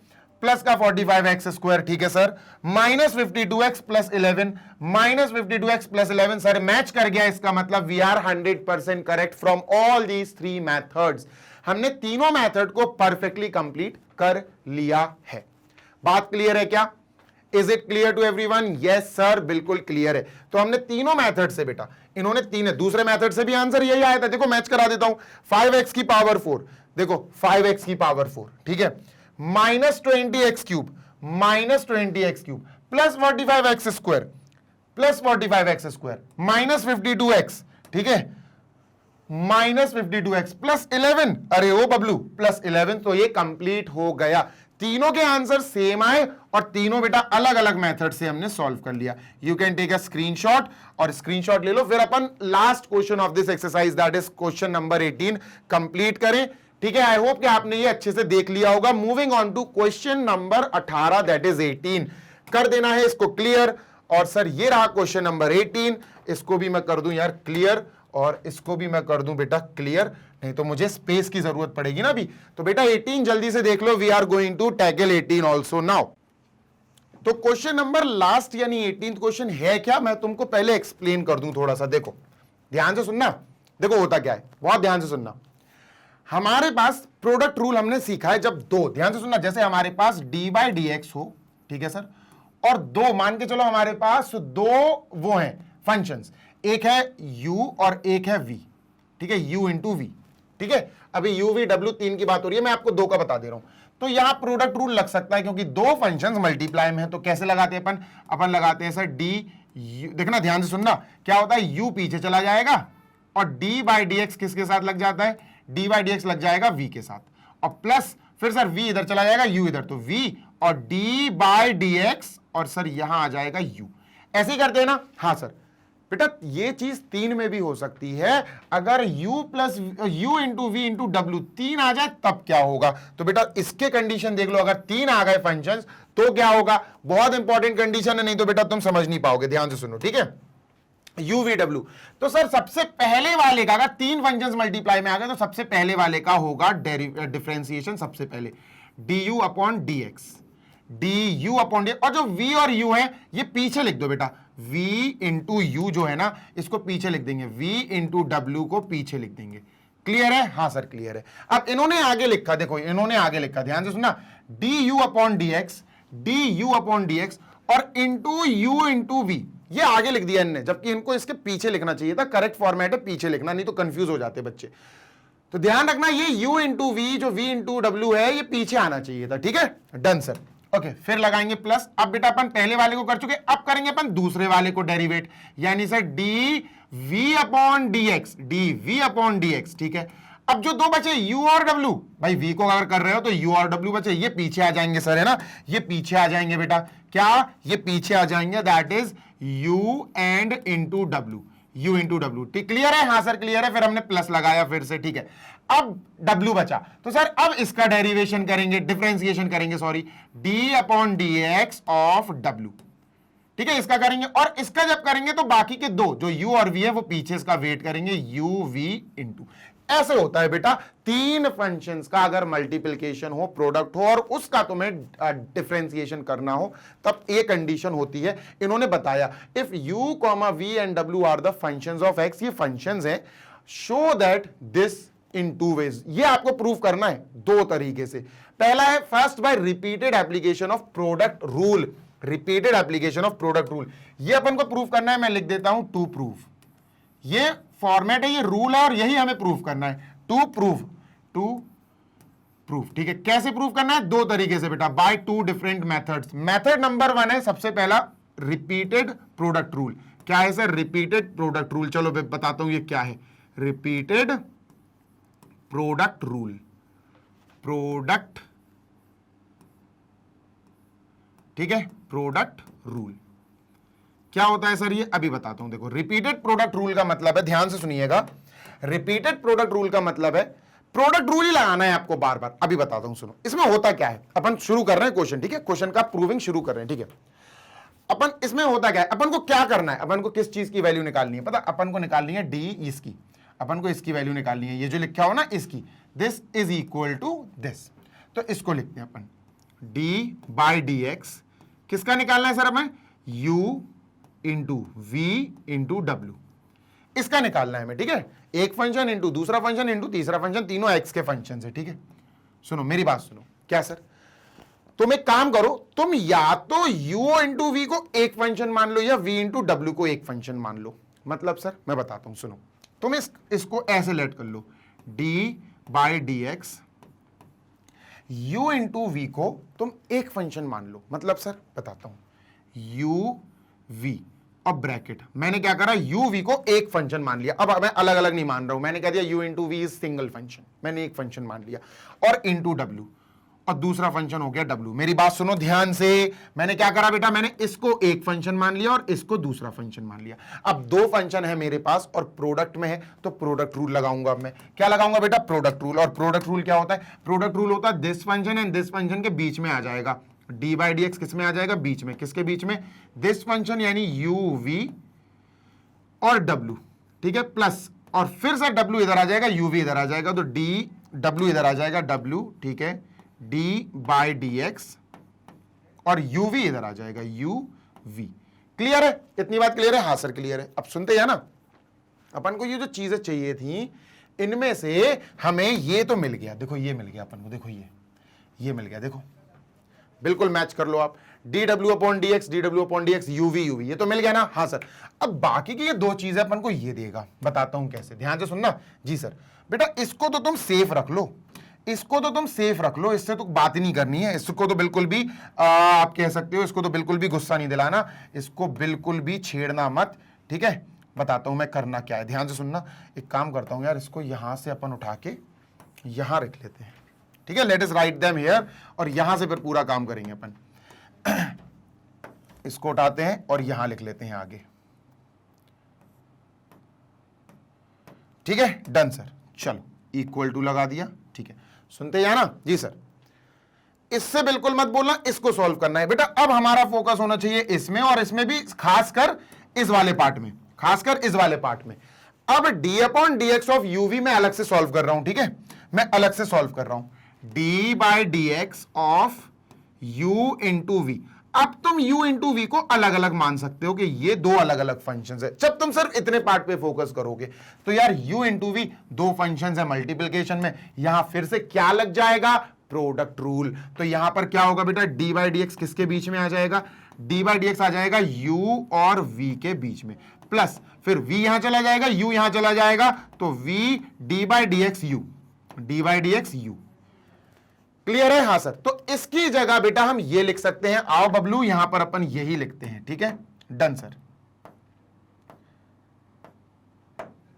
प्लस का 45x स्क्वायर, ठीक है sir, minus 52x plus 11, minus 52x plus 11 sir match कर गया, इसका मतलब we are 100% correct from all these three methods. हमने तीनों मेथड को परफेक्टली कंप्लीट कर लिया है। बात क्लियर है क्या? Is it clear to everyone? Yes sir, बिल्कुल क्लियर है। तो हमने तीनों मेथड से बेटा, इन्होंने तीन, दूसरे मेथड से भी आंसर यही आया था, देखो मैच करा देता हूं। 5x की पावर 4, देखो 5x की पावर 4, ठीक है, minus 20x cube, minus 20x cube plus 45x square, plus 45x square minus 52x, ठीक है, माइनस 52x प्लस 11, अरे ओ बबलू प्लस 11, तो ये कंप्लीट हो गया। तीनों के आंसर सेम आए और तीनों बेटा अलग अलग मेथड से हमने सॉल्व कर लिया। You can take a screenshot और स्क्रीनशॉट ले लो, फिर अपन last question of this exercise that is question number 18 complete करें, ठीक है। आई होप कि आपने ये अच्छे से देख लिया होगा। Moving on to question number 18 that is 18, कर देना है इसको क्लियर। और सर ये रहा क्वेश्चन नंबर 18, इसको भी मैं कर दूं यार क्लियर और इसको भी मैं कर दूं बेटा क्लियर, नहीं तो मुझे स्पेस की जरूरत पड़ेगी ना अभी। तो बेटा 18 जल्दी से देख लो, we are going to tackle 18 also now. तो क्वेश्चन नंबर लास्ट यानी 18th क्वेश्चन है क्या, मैं तुमको पहले एक्सप्लेन कर दूं थोड़ा सा। देखो ध्यान से सुनना, देखो होता क्या है, बहुत ध्यान से सुनना। हमारे पास प्रोडक्ट रूल हमने सीखा है जब दो, ध्यान से सुनना, जैसे हमारे पास डी बाई डी एक्स हो, ठीक है सर, और दो मान के चलो हमारे पास दो वो हैं फंक्शंस, एक है u और एक है v, ठीक है, u इंटू वी, ठीक है। अभी u v w 3 की बात हो रही है, मैं आपको दो का बता दे रहा हूं। तो यहां प्रोडक्ट रूल लग सकता है क्योंकि दो फंक्शंस मल्टीप्लाई में है। तो कैसे लगाते हैं अपन लगाते हैं सर डी, देखना ध्यान से सुनना, क्या होता है, u पीछे चला जाएगा और d बाई डी एक्स किसके साथ लग जाता है, d बाई डी एक्स लग जाएगा v के साथ, और प्लस फिर सर v इधर चला जाएगा, u इधर, तो v और d बाई डी एक्स और सर यहां आ जाएगा u। ऐसे ही करते हैं ना? हाँ सर। बेटा ये चीज 3 में भी हो सकती है, अगर u plus u into v into डब्ल्यू 3 आ जाए तब क्या होगा। तो बेटा इसके कंडीशन देख लो, अगर 3 आ गए फंक्शंस तो क्या होगा, बहुत इंपॉर्टेंट कंडीशन है, नहीं तो बेटा तुम समझ नहीं पाओगे। ध्यान से सुनो, ठीक है, u v w। तो सर सबसे पहले वाले का, अगर 3 फंक्शंस मल्टीप्लाई में आ गए तो सबसे पहले वाले का होगा डिफरेंशिएशन, सबसे पहले du upon dx, du upon D, और जो v और u है ये पीछे लिख दो बेटा, v इंटू यू जो है ना इसको पीछे लिख देंगे, v इंटू डब्ल्यू को पीछे लिख देंगे। क्लियर है? हाँ सर क्लियर है। अब इन्होंने आगे लिखा, देखो इन्होंने आगे लिखा, ध्यान से सुनना, du upon D x, du upon D x और इंटू यू इंटू वी, ये आगे लिख दिया इनने, जबकि इनको इसके पीछे लिखना चाहिए था। करेक्ट फॉर्मेट है पीछे लिखना, नहीं तो कंफ्यूज हो जाते बच्चे। तो ध्यान रखना, ये u इंटू वी जो v इंटू डब्ल्यू है ये पीछे आना चाहिए था, ठीक है, डन सर। ओके, फिर लगाएंगे प्लस। अब बेटा अपन पहले वाले को कर चुके, अब करेंगे अपन दूसरे वाले को डेरिवेट, यानी sir d v upon D x, d v upon D x, ठीक है। अब जो दो बचे u और w, भाई v को अगर कर रहे हो तो u और w बचे, ये पीछे आ जाएंगे सर, है ना, ये पीछे आ जाएंगे बेटा, क्या ये पीछे आ जाएंगे, that is u and into W, u into W, ठीक, क्लियर है? हाँ सर क्लियर है। फिर हमने प्लस लगाया फिर से, ठीक है। अब w बचा, तो सर अब इसका डेरिवेशन करेंगे, डिफरेंशिएशन करेंगे sorry, d upon D x of w, ठीक है, इसका करेंगे। और इसका जब करेंगे तो बाकी के दो जो u और v है वो पीछे इसका वेट करेंगे, u v इंटू, ऐसे होता है बेटा। 3 फंक्शंस का अगर मल्टीप्लिकेशन हो, प्रोडक्ट हो और उसका तुम्हें डिफरेंशिएशन करना हो तब ये कंडीशन होती है। इन्होंने बताया if u, v and w are the functions of x, ये फंक्शंस हैं, show that this in 2 ways, ये आपको प्रूव करना है 2 तरीके से। पहला है first by repeated application of product rule, repeated application of product rule, ये अपन को प्रूव करना है। मैं लिख देता हूं टू प्रूव, ये फॉर्मेट है, ये रूल है और यही हमें प्रूव करना है, टू प्रूव, टू प्रूव, ठीक है। कैसे प्रूव करना है? 2 तरीके से बेटा, by 2 different methods. Method number 1 है सबसे पहला रिपीटेड प्रोडक्ट रूल। क्या है सर? Repeated product rule. चलो मैं बताता हूं ये क्या है, रिपीटेड प्रोडक्ट रूल, प्रोडक्ट, ठीक है, प्रोडक्ट रूल क्या होता है सर? ये अभी बताता हूं। देखो रिपीटेड प्रोडक्ट रूल का मतलब है, ध्यान से सुनिएगा, रिपीटेड प्रोडक्ट रूल का मतलब है प्रोडक्ट रूल ही लगाना है आपको बार बार। अभी बताता हूं, सुनो। इसमें होता क्या है, अपन शुरू कर रहे हैं क्वेश्चन, ठीक है, क्वेश्चन का प्रूविंग शुरू कर रहे हैं, ठीक है। अपन इसमें होता क्या है, अपन को क्या करना है, अपन को किस चीज की वैल्यू निकालनी है पता, अपन को निकालनी है डी इसकी, अपन को इसकी वैल्यू निकालनी है, ये जो लिखा हो ना इसकी, this is equal to this, तो इसको लिखते हैं अपन डी बाई डी एक्स, किसका निकालना है सर हमें, u इंटू वी इंटू डब्ल्यू, इसका निकालना है हमें, ठीक है। एक फंक्शन इंटू दूसरा फंक्शन इंटू तीसरा फंक्शन, तीनों एक्स के फंक्शन है, ठीक है। सुनो मेरी बात सुनो, क्या सर, तुम एक काम करो, तुम या तो u इंटू वी को एक फंक्शन मान लो या v इंटू डब्ल्यू को एक फंक्शन मान लो। मतलब सर मैं बताता हूं, सुनो, तुम इसको ऐसे लेट कर लो, d by D x, u into v को तुम एक फंक्शन मान लो। मतलब सर बताता हूं, u v और ब्रैकेट, मैंने क्या करा, u v को एक फंक्शन मान लिया। अब मैं अलग अलग नहीं मान रहा हूं, मैंने कह दिया u into v is single function, मैंने एक फंक्शन मान लिया, और इंटू w, और दूसरा फंक्शन हो गया w। मेरी बात सुनो ध्यान से, मैंने क्या करा बेटा, मैंने इसको एक फंक्शन मान लिया और इसको दूसरा फंक्शन मान लिया। अब दो फंक्शन है मेरे पास और प्रोडक्ट में है, तो प्रोडक्ट रूल लगाऊंगा। अब मैं क्या लगाऊंगा बेटा, प्रोडक्ट रूल। और प्रोडक्ट रूल क्या होता है, प्रोडक्ट रूल होता है this function and this function के बीच में आ जाएगा, डी बाई डी एक्स किस में आ जाएगा, बीच में, किसके बीच में, दिस फंक्शन यानी यू वी और w, ठीक है, प्लस, और फिर से w इधर आ जाएगा, u v इधर आ जाएगा, तो d w इधर आ जाएगा, w, ठीक है, d बाई डी एक्स, और u v इधर आ जाएगा, u v। क्लियर है, इतनी बात क्लियर है, हाँ सर क्लियर है। अब सुनते हैं ना, अपन को ये जो चीजें चाहिए थी, इनमें से हमें ये तो मिल गया, देखो ये मिल गया अपन को, देखो ये मिल गया, देखो बिल्कुल मैच कर लो आप, डी डब्ल्यू अपॉन डी एक्स, डी डब्ल्यू upon D x, UV UV, ये तो मिल गया ना, हाँ सर। अब बाकी की ये दो चीजें अपन को ये देगा, बताता हूं कैसे, ध्यान से सुनना। जी सर, बेटा इसको तो तुम सेफ रख लो, इसको तो तुम सेफ रख लो, इससे तो बात ही नहीं करनी है, इसको तो बिल्कुल भी आप कह सकते हो, इसको तो बिल्कुल भी गुस्सा नहीं दिलाना, इसको बिल्कुल भी छेड़ना मत, ठीक है। बताता हूं मैं करना क्या है, ध्यान से सुनना। एक काम करता हूं यार, इसको यहां से अपन उठा के यहां रख लेते हैं, ठीक है, let us write them here, और यहां से फिर पूरा काम करेंगे अपन। इसको उठाते हैं और यहां लिख लेते हैं आगे, ठीक है, डन सर। चलो इक्वल टू लगा दिया, ठीक है, सुनते हैं ना। जी सर, इससे बिल्कुल मत बोलना, इसको सॉल्व करना है बेटा। अब हमारा फोकस होना चाहिए इसमें, और इसमें भी खासकर इस वाले पार्ट में, खासकर इस वाले पार्ट में। अब d upon D x of u v मैं अलग से सॉल्व कर रहा हूं, ठीक है, मैं अलग से सॉल्व कर रहा हूं, d by D x of u into v. अब तुम u इंटू वी को अलग अलग मान सकते हो कि ये दो अलग अलग फंक्शंस है। जब तुम सर इतने पार्ट पे फोकस करोगे तो यार u इंटू वी दो फंक्शंस है मल्टीप्लिकेशन में, यहां फिर से क्या लग जाएगा, प्रोडक्ट रूल। तो यहां पर क्या होगा बेटा, d बाई डी एक्स किसके बीच में आ जाएगा, d बाई डी एक्स आ जाएगा u और v के बीच में, प्लस फिर v यहां चला जाएगा, u यहां चला जाएगा, तो v d by D x u, d by D x u। Clear है, हाँ सर। तो इसकी जगह बेटा हम ये लिख सकते हैं, आओ बबलू यहां पर अपन यही लिखते हैं, ठीक है, डन सर।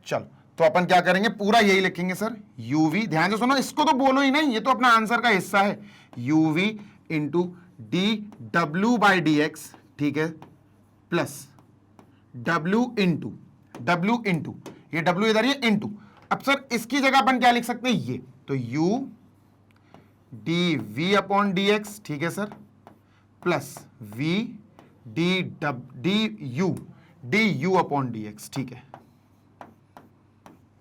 चलो तो अपन क्या करेंगे, पूरा यही लिखेंगे सर, यूवी, ध्यान से सुनो, इसको तो बोलो ही नहीं, ये तो अपना आंसर का हिस्सा है, UV into D W by D x, ठीक है, प्लस डब्ल्यू इंटू ये डब्ल्यू इधर ये इंटू। अब सर इसकी जगह अपन क्या लिख सकते हैं, ये तो u d v upon D x, ठीक है sir, plus v d u upon D x, ठीक है,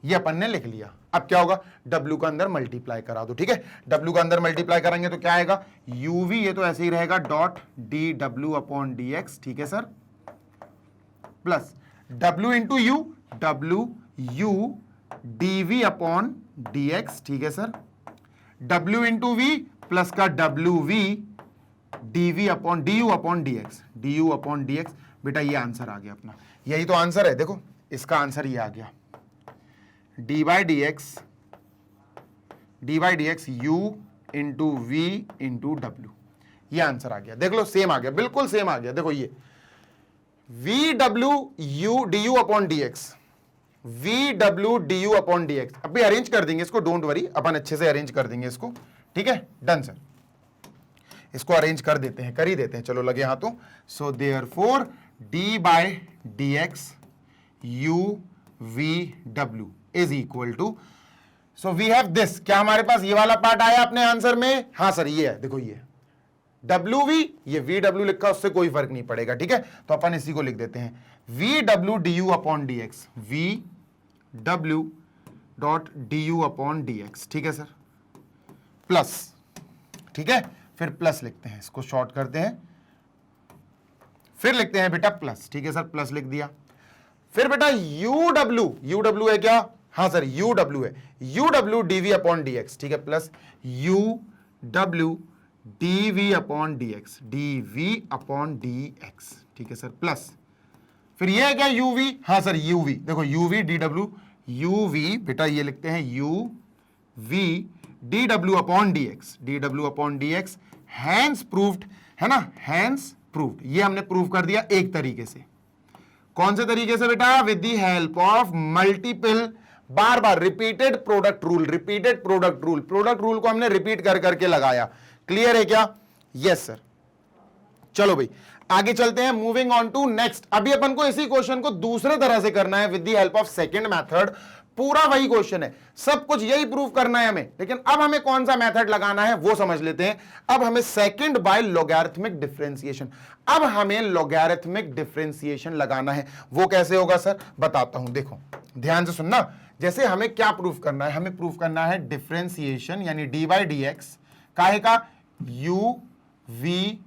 ये अपन ने लिख लिया। अब क्या होगा, W का अंदर मल्टीप्लाई करा दो, ठीक है, W का अंदर मल्टीप्लाई कराएंगे तो क्या आएगा, UV, ये तो ऐसे ही रहेगा, डॉट डी डब्ल्यू अपॉन डी एक्स, ठीक है sir, plus W into u, u d v upon D x, ठीक है sir, W into v plus का WV d v upon d u upon D x, d u upon D x. बेटा ये answer आ गया अपना, यही तो आंसर है, देखो इसका आंसर ये आ गया, d by D x u into v into डब्ल्यू, ये आंसर आ गया, देख लो सेम आ गया, बिल्कुल सेम आ गया। देखो ये V W U D u upon D x, V W D u upon D x. अभी अरेंज कर देंगे इसको, डोंट वरी, अपन अच्छे से अरेंज कर देंगे इसको, ठीक है, डन सर। इसको अरेंज कर देते हैं, कर ही देते हैं, चलो लगे हाथों। So therefore d by d x u v डब्ल्यू is equal to, so we have this, क्या हमारे पास ये वाला पार्ट आया अपने आंसर में, हाँ सर ये है, देखो ये डब्ल्यू वी, ये वी डब्ल्यू लिखा, उससे कोई फर्क नहीं पड़ेगा, ठीक है। तो अपन इसी को लिख देते हैं, V W D u upon D x, V W dot D u upon D x, ठीक है सर, प्लस, ठीक है, फिर प्लस लिखते हैं, इसको शॉर्ट करते हैं, फिर लिखते हैं बेटा प्लस, ठीक है सर, प्लस लिख दिया। फिर बेटा यू डब्ल्यू है क्या, हाँ सर यू डब्ल्यू है, यू डब्ल्यू डीवी अपॉन डी एक्स, ठीक है, प्लस यू डब्ल्यू d v upon D x, d v upon D x, ठीक है सर, प्लस फिर ये है क्या यूवी, हाँ सर यूवी, देखो यूवी डी डब्ल्यू, यूवी बेटा ये लिखते हैं यू वी डी डब्ल्यू अपॉन डी एक्स, डी डब्ल्यू upon D x, hence proved, है ना, हैंस प्रूव्ड, ये हमने प्रूव कर दिया एक तरीके से। कौन से तरीके से बेटा, with the help of multiple, bar bar repeated product rule, repeated product rule, product rule को हमने रिपीट कर करके लगाया। क्लियर है क्या, यस सर। चलो भाई आगे चलते हैं, मूविंग ऑन टू नेक्स्ट। अभी अपन को इसी क्वेश्चन को दूसरे तरह से करना है with the help of second method. पूरा वही क्वेश्चन है, सब कुछ यही प्रूव करना है हमें, लेकिन अब हमें कौन सा मेथड लगाना है वो समझ लेते हैं। अब हमें सेकंड बाय लॉगरिथमिक डिफरेंशिएशन, अब हमें लॉगरिथमिक डिफरेंशिएशन लगाना है। वो कैसे होगा सर, बताता हूं, देखो ध्यान से सुनना। जैसे हमें क्या प्रूफ करना है, हमें प्रूफ करना है डिफरेंशिएशन यानी डी बाई डी एक्स काहे का, यू वी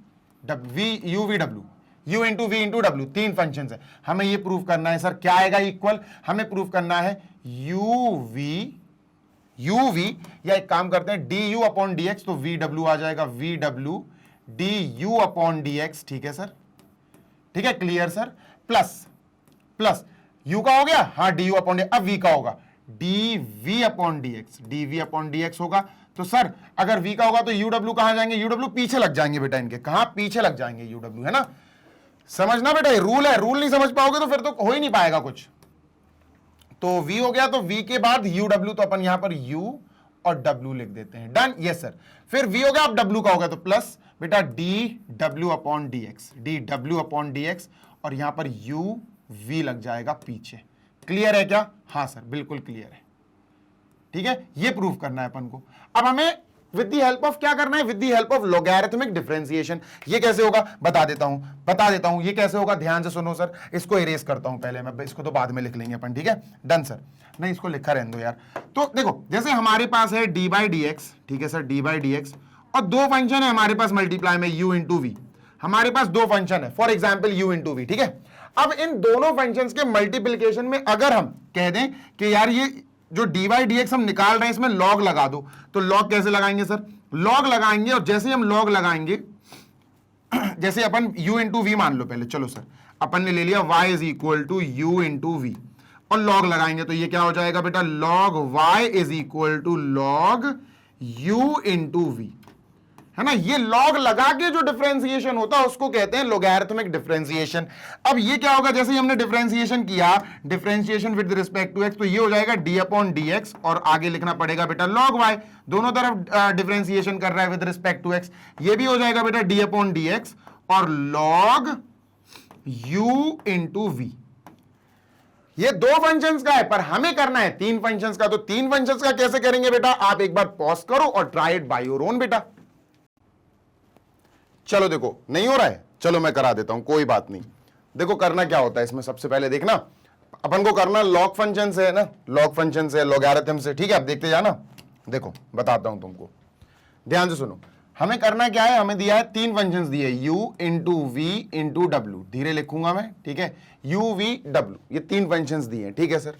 डब्ल्यू, u इंटू वी इंटू डब्ल्यू, तीन फंक्शन है, हमें ये प्रूफ करना है सर, क्या आएगा इक्वल, हमें प्रूफ करना है यूवी या एक काम करते हैं D u upon D x, तो वी डब्ल्यू आ जाएगा, V W D u upon D x, ठीक है सर, ठीक है, क्लियर सर, प्लस यू का हो गया, हाँ डी यू अपॉन डी, अब वी का होगा d v upon D x, d v upon D x होगा। तो सर अगर v का होगा तो यू डब्ल्यू कहां जाएंगे, यू डब्ल्यू पीछे लग जाएंगे बेटा, इनके कहां पीछे लग जाएंगे यू डब्ल्यू, है ना, समझना बेटा, ये रूल है, रूल नहीं समझ पाओगे तो फिर तो हो ही नहीं पाएगा कुछ। तो v हो गया, तो v के बाद यू डब्ल्यू, तो अपन यहां पर u और w लिख देते हैं, डन, यस सर। फिर v हो गया, अब w का होगा तो प्लस बेटा डी डब्ल्यू अपॉन डी एक्स, डी डब्ल्यू अपॉन डी एक्स, और यहां पर u v लग जाएगा पीछे। क्लियर है क्या, हाँ सर बिल्कुल क्लियर है, ठीक है, ये प्रूफ करना है अपन को। अब हमें विद द हेल्प ऑफ क्या करना है, with the help of logarithmic differentiation. ये कैसे होगा बता देता हूं ये कैसे होगा, ध्यान से सुनो सर। इसको इरेज करता हूं पहले मैं, इसको तो बाद में लिख लेंगे अपन, ठीक है, डन सर, नहीं इसको लिखा रहने दो यार। तो देखो जैसे हमारे पास है डी बाई डी एक्स, ठीक है sir, D by D x, और दो फंक्शन है हमारे पास मल्टीप्लाई में, u इंटू वी, हमारे पास दो फंक्शन है, for example u into v, ठीक है। अब इन दोनों फंक्शन के मल्टीप्लीकेशन में अगर हम कह दें कि यार ये जो डी बाई डी एक्स हम निकाल रहे हैं इसमें लॉग लगा दो, तो लॉग कैसे लगाएंगे सर, लॉग लगाएंगे, और जैसे ही हम लॉग लगाएंगे, जैसे अपन u इंटू वी मान लो पहले, चलो सर अपन ने ले लिया y is equal to u into v, और लॉग लगाएंगे तो ये क्या हो जाएगा बेटा, log y is equal to log u into v, है ना। ये लॉग लगा के जो डिफरेंशिएशन होता है उसको कहते हैं लॉगरिथमिक डिफरेंशिएशन। अब ये क्या होगा, जैसे ही हमने डिफरेंशिएशन किया, differentiation with respect to x, तो ये हो जाएगा डी अपॉन डी एक्स, और आगे लिखना पड़ेगा बेटा लॉग वाई, दोनों तरफ डिफरेंशिएशन कर रहा है विद रिस्पेक्ट टू एक्स, ये भी हो जाएगा बेटा डी अपॉन डी एक्स और लॉग यू इंटू वी। ये दो फंक्शंस का है, पर हमें करना है तीन फंक्शंस का, तो तीन फंक्शंस का कैसे करेंगे बेटा, आप एक बार पॉज करो और try it by your own बेटा। चलो देखो नहीं हो रहा है, चलो मैं करा देता हूं, कोई बात नहीं। देखो करना क्या होता है इसमें, सबसे पहले देखना अपन को करना लॉग फंक्शन से है ना, लॉग फंक्शन से, लॉगरिथम से, ठीक है, आप देखते जाना। देखो बताता हूं तुमको, ध्यान से सुनो। हमें करना क्या है, हमें दिया है तीन फंक्शंस दिए, u इंटू वी इंटू डब्ल्यू, धीरे लिखूंगा मैं, ठीक है, u v w, ये तीन फंक्शंस दिए हैं, ठीक है सर,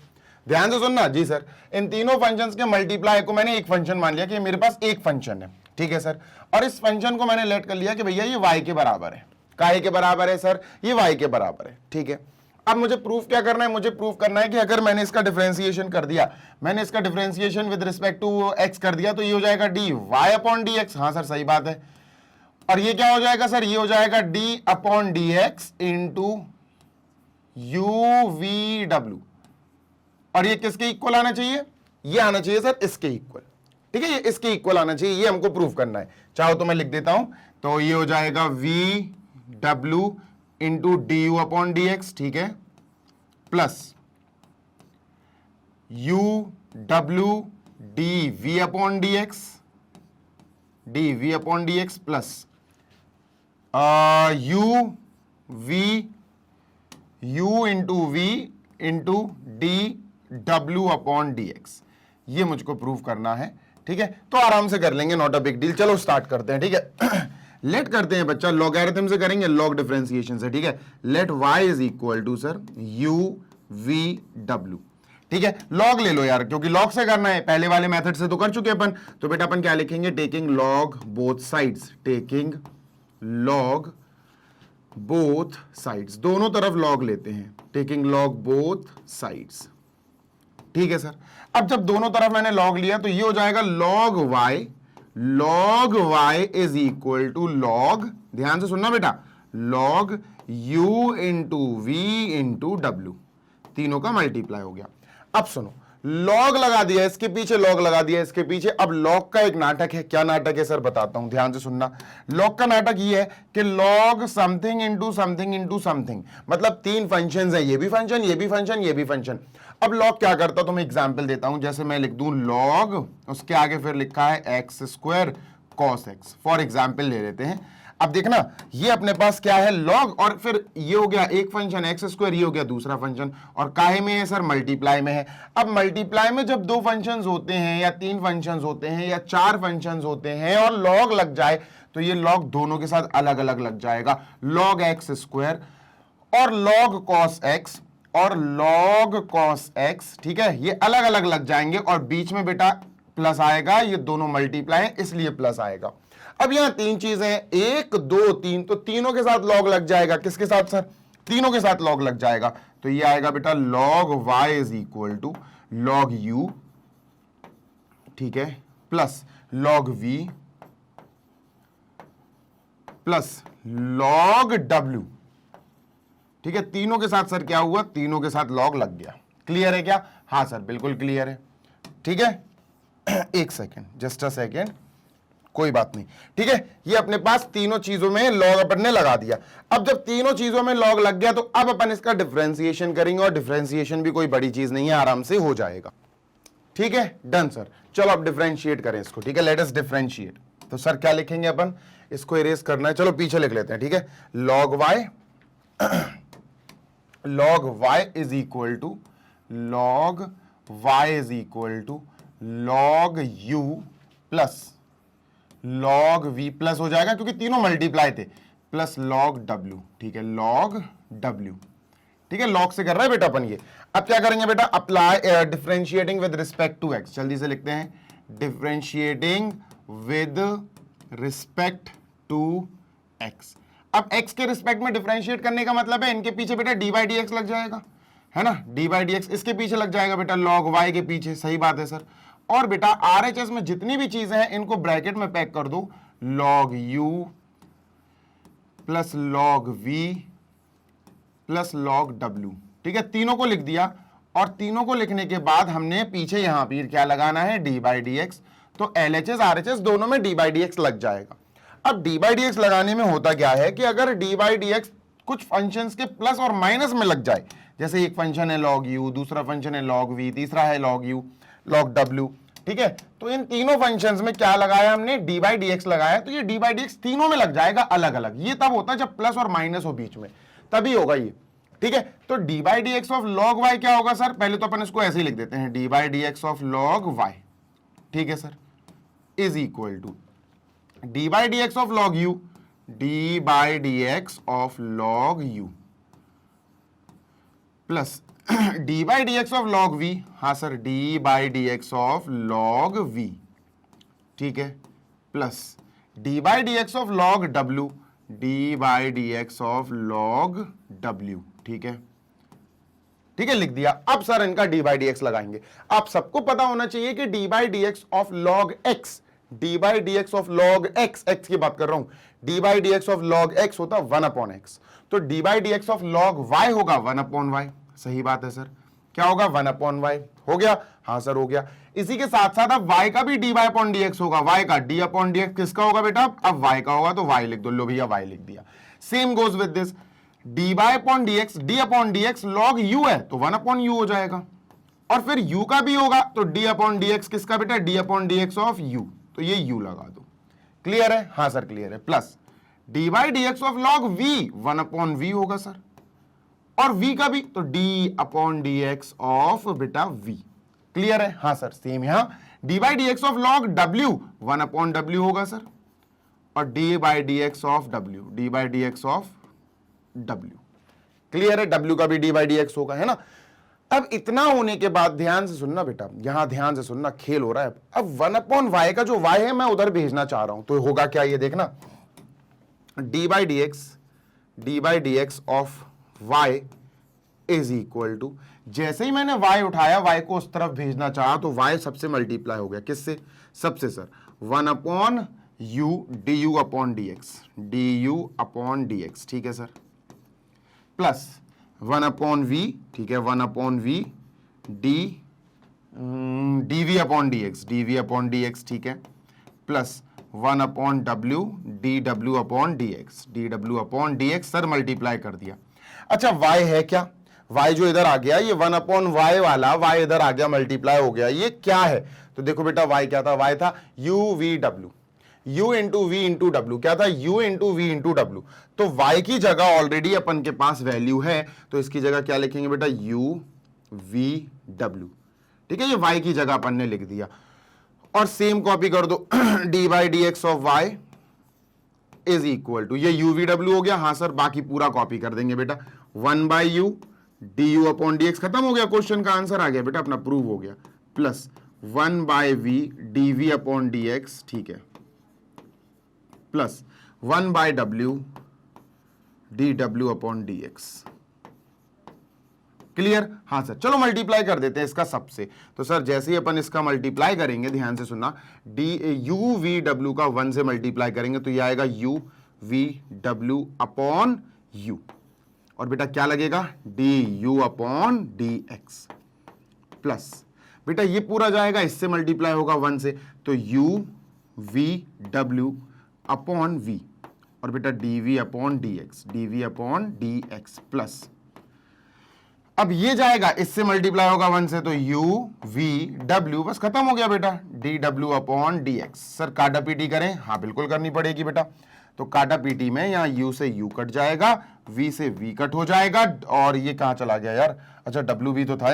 ध्यान से सुनना। जी सर, इन तीनों फंक्शंस के मल्टीप्लाई को मैंने एक फंक्शन मान लिया कि मेरे पास एक फंक्शन है, ठीक है सर, और इस फंक्शन को मैंने लेट कर लिया कि भैया ये y के बराबर है। काहे के बराबर है सर, ये y के बराबर है, ठीक है। अब मुझे प्रूफ क्या करना है, मुझे प्रूफ करना है कि अगर मैंने इसका डिफरेंशिएशन कर दिया, मैंने इसका differentiation with respect to x कर दिया, तो ये हो जाएगा D Y upon D x, हाँ सर सही बात है। और ये क्या हो जाएगा सर, ये हो जाएगा D upon D x into you v W, और ये किसके इक्वल आना चाहिए, ये आना चाहिए सर इसके इक्वल, ठीक है, ये इसके इक्वल आना चाहिए, ये हमको प्रूफ करना है। चाहो तो मैं लिख देता हूं, तो ये हो जाएगा V W into D u upon D x, ठीक है, plus u W D v upon D x, d v upon D x, plus you we you into v into D डब्ल्यू अपॉन डी एक्स। ये मुझको prove करना है ठीक है, तो आराम से कर लेंगे, नॉट अ बिग डील। चलो स्टार्ट करते हैं, ठीक है। लेट करते हैं बच्चा, लॉगरिथम से करेंगे, लॉग डिफरेंशिएशन से, ठीक है। Let y is equal to sir u v w, ठीक है। लॉग ले लो यार, क्योंकि लॉग से करना है, पहले वाले मेथड से तो कर चुके अपन। तो बेटा अपन क्या लिखेंगे, taking log both sides, taking log both sides, दोनों तरफ लॉग लेते हैं, टेकिंग लॉग बोथ साइड्स, ठीक है सर। अब जब दोनों तरफ मैंने लॉग लिया तो ये हो जाएगा log y is equal to log, ध्यान से सुनना बेटा, log u into v into w, तीनों का मल्टीप्लाई हो गया। अब सुनो, लॉग लगा दिया इसके पीछे, लॉग लगा दिया इसके पीछे। अब लॉग का एक नाटक है, क्या नाटक है सर बताता हूं, ध्यान से सुनना। लॉग का नाटक ये है कि log something into something into something, मतलब तीन फंक्शंस है, ये भी फंक्शन, ये भी फंक्शन, ये भी फंक्शन। अब लॉग क्या करता, तो मैं एग्जांपल देता हूं, जैसे मैं लिख दूं लॉग, उसके आगे फिर लिखा है x square cos x, for example ले लेते हैं। अब देखना, ये अपने पास क्या है, लॉग, और फिर ये हो गया एक फंक्शन एक्स स्क्वायर, ये हो गया दूसरा फंक्शन, और काहे में है सर, मल्टीप्लाई में है। अब मल्टीप्लाई में जब दो फंक्शंस होते हैं या तीन फंक्शंस होते हैं या चार फंक्शंस होते हैं और लॉग लग जाए, तो ये लॉग दोनों के साथ अलग अलग लग जाएगा, लॉग एक्स स्क्वायर और लॉग कॉस एक्स और लॉग कॉस एक्स, ठीक है, ये अलग अलग लग जाएंगे, और बीच में बेटा प्लस आएगा, ये दोनों मल्टीप्लाई है इसलिए प्लस आएगा। अब यहां तीन चीजें हैं, एक दो तीन, तो तीनों के साथ लॉग लग जाएगा, किसके साथ सर, तीनों के साथ लॉग लग जाएगा। तो ये आएगा बेटा log y is equal to log u, ठीक है, plus log v plus log w, ठीक है। तीनों के साथ सर क्या हुआ, तीनों के साथ लॉग लग गया। क्लियर है क्या, हाँ सर बिल्कुल क्लियर है, ठीक है। एक सेकेंड, जस्ट अ सेकेंड, कोई बात नहीं, ठीक है। ये अपने पास तीनों चीजों में लॉग अपन ने लगा दिया। अब जब तीनों चीजों में लॉग लग गया तो अब अपन इसका डिफरेंशिएशन करेंगे, और डिफरेंशिएशन भी कोई बड़ी चीज नहीं है, आराम से हो जाएगा, ठीक है। डन सर, चलो अब डिफरेंशिएट करें इसको, ठीक है। Let us differentiate. तो सर क्या लिखेंगे अपन, इसको इरेज करना है, चलो पीछे लिख लेते हैं, ठीक है। Log y is equal to log y is equal to log u plus log v plus हो जाएगा क्योंकि तीनों मल्टीप्लाई थे, प्लस लॉग w, ठीक है, लॉग w, ठीक है। लॉग से कर रहा है बेटा अपन ये। अब क्या करेंगे बेटा, apply differentiating with respect to x, जल्दी से लिखते हैं, differentiating with respect to x। अब x के रिस्पेक्ट में डिफरेंशिएट करने का मतलब है इनके पीछे बेटा डी बाई डी एक्स लग जाएगा, है ना, डी बाई डी एक्स इसके पीछे लग जाएगा बेटा लॉग y के पीछे, सही बात है सर। और बेटा RHS में जितनी भी चीजें हैं इनको ब्रैकेट में पैक कर दो, log u plus log v plus log w, ठीक है। तीनों को लिख दिया, और तीनों को लिखने के बाद हमने पीछे यहां पर क्या लगाना है, डी बाई डी एक्स। तो LHS RHS दोनों में डी बाई डी एक्स लग जाएगा। अब डी बाई डी एक्स लगाने में होता क्या है कि अगर डी बाई डी एक्स कुछ फंक्शंस के प्लस और माइनस में लग जाए, जैसे एक फंक्शन है लॉग u, दूसरा फंक्शन है लॉग v, तीसरा है लॉग u लॉग w, ठीक है, तो इन तीनों फंक्शंस में क्या लगाया हमने, डी बाई डी एक्स लगाया, तो ये डी बाई डी एक्स तीनों में लग जाएगा अलग अलग। ये तब होता है जब प्लस और माइनस हो बीच में, तभी होगा ये, ठीक है। तो d by D x of log y क्या होगा सर, पहले तो अपन इसको ऐसे ही लिख देते हैं, D by D x of log Y, ठीक है sir, is equal to D by D x of log U, D by D x of log U plus D by D x of log V, हाँ sir, D by D x of log V, ठीक है, plus D by D x of log W, D by D x of log W, ठीक है, ठीक है, लिख दिया। अब सर इनका डी बाई डी एक्स लगाएंगे। आप सबको पता होना चाहिए कि d by D x of log x, d by D x of log x, x की बात कर रहा हूं, d by D x of log x होता 1 अपॉन एक्स, तो d by D x of log y होगा 1 upon Y, सही बात है सर, क्या होगा 1 अपॉन वाई, हो गया, हाँ सर हो गया। इसी के साथ साथ अब y का भी D by upon D x होगा, y का डी अपॉन डी एक्स किसका होगा बेटा, अब y का होगा तो y लिख दो, लो भैया y लिख दिया। Same goes with this, D by upon D x, D upon D x log u है तो 1 अपॉन u हो जाएगा, और फिर u का भी होगा तो डी अपॉन डी एक्स किसका बेटा, D upon D x of u, तो ये u लगा दो। क्लियर है, हाँ सर क्लियर है, plus D by D x of log v, 1 upon v होगा सर, और v का भी तो d upon D x of बेटा v। क्लियर है, हाँ सर, सेम यहां D by D x of log W 1/w होगा सर, और D by D x of W, D by D x of W. Clear है, W का भी D by D x होगा, है ना। अब इतना होने के बाद ध्यान से सुनना बेटा, यहां ध्यान से सुनना, खेल हो रहा है। अब 1/y का जो y है मैं उधर भेजना चाह रहा हूं, तो होगा क्या, ये देखना, d by D x of y is equal to, जैसे ही मैंने y उठाया, y को उस तरफ भेजना चाहा, तो y सबसे मल्टीप्लाई हो गया, किससे, सबसे sir, 1/u du upon dx, ठीक है सर, प्लस 1/v, ठीक है, 1/v dv अपॉन dx, ठीक है, plus 1/w dw upon dx, sir multiply कर दिया। अच्छा y है क्या, y जो इधर आ गया, ये 1/y वाला y इधर आ गया, मल्टीप्लाई हो गया, ये क्या है, तो देखो बेटा y क्या था, y था u into v into W, क्या था, u into v into W. तो y की जगह ऑलरेडी अपन के पास वैल्यू है, तो इसकी जगह क्या लिखेंगे बेटा, u v w, ठीक है, ये y की जगह अपन ने लिख दिया, और सेम कॉपी कर दो, d by D x of y is equal to, ये u v w हो गया, हाँ सर, बाकी पूरा कॉपी कर देंगे बेटा, 1/u du अपॉन dx, खत्म हो गया, क्वेश्चन का आंसर आ गया बेटा अपना, प्रूव हो गया, plus 1/v dv upon dx, ठीक है, plus 1/w dw upon dx। Clear, हाँ सर, चलो मल्टीप्लाई कर देते हैं इसका सबसे, तो सर जैसे ही अपन इसका मल्टीप्लाई करेंगे, ध्यान से सुनना, u v w का 1 से मल्टीप्लाई करेंगे, तो ये आएगा u v w upon u, और बेटा क्या लगेगा, du अपॉन dx, प्लस बेटा ये पूरा जाएगा, इससे मल्टीप्लाई होगा 1 से, तो u v w upon v, और बेटा dv अपॉन dx, प्लस अब ये जाएगा, इससे मल्टीप्लाई होगा 1 से, तो u v w, बस खत्म हो गया बेटा, dw अपॉन dx। सर काटा पीटी करें, हाँ बिल्कुल करनी पड़ेगी बेटा, तो काटा पीटी में यहाँ u से u कट जाएगा, v से v कट हो जाएगा, और ये कहाँ चला गया यार, अच्छा w भी तो था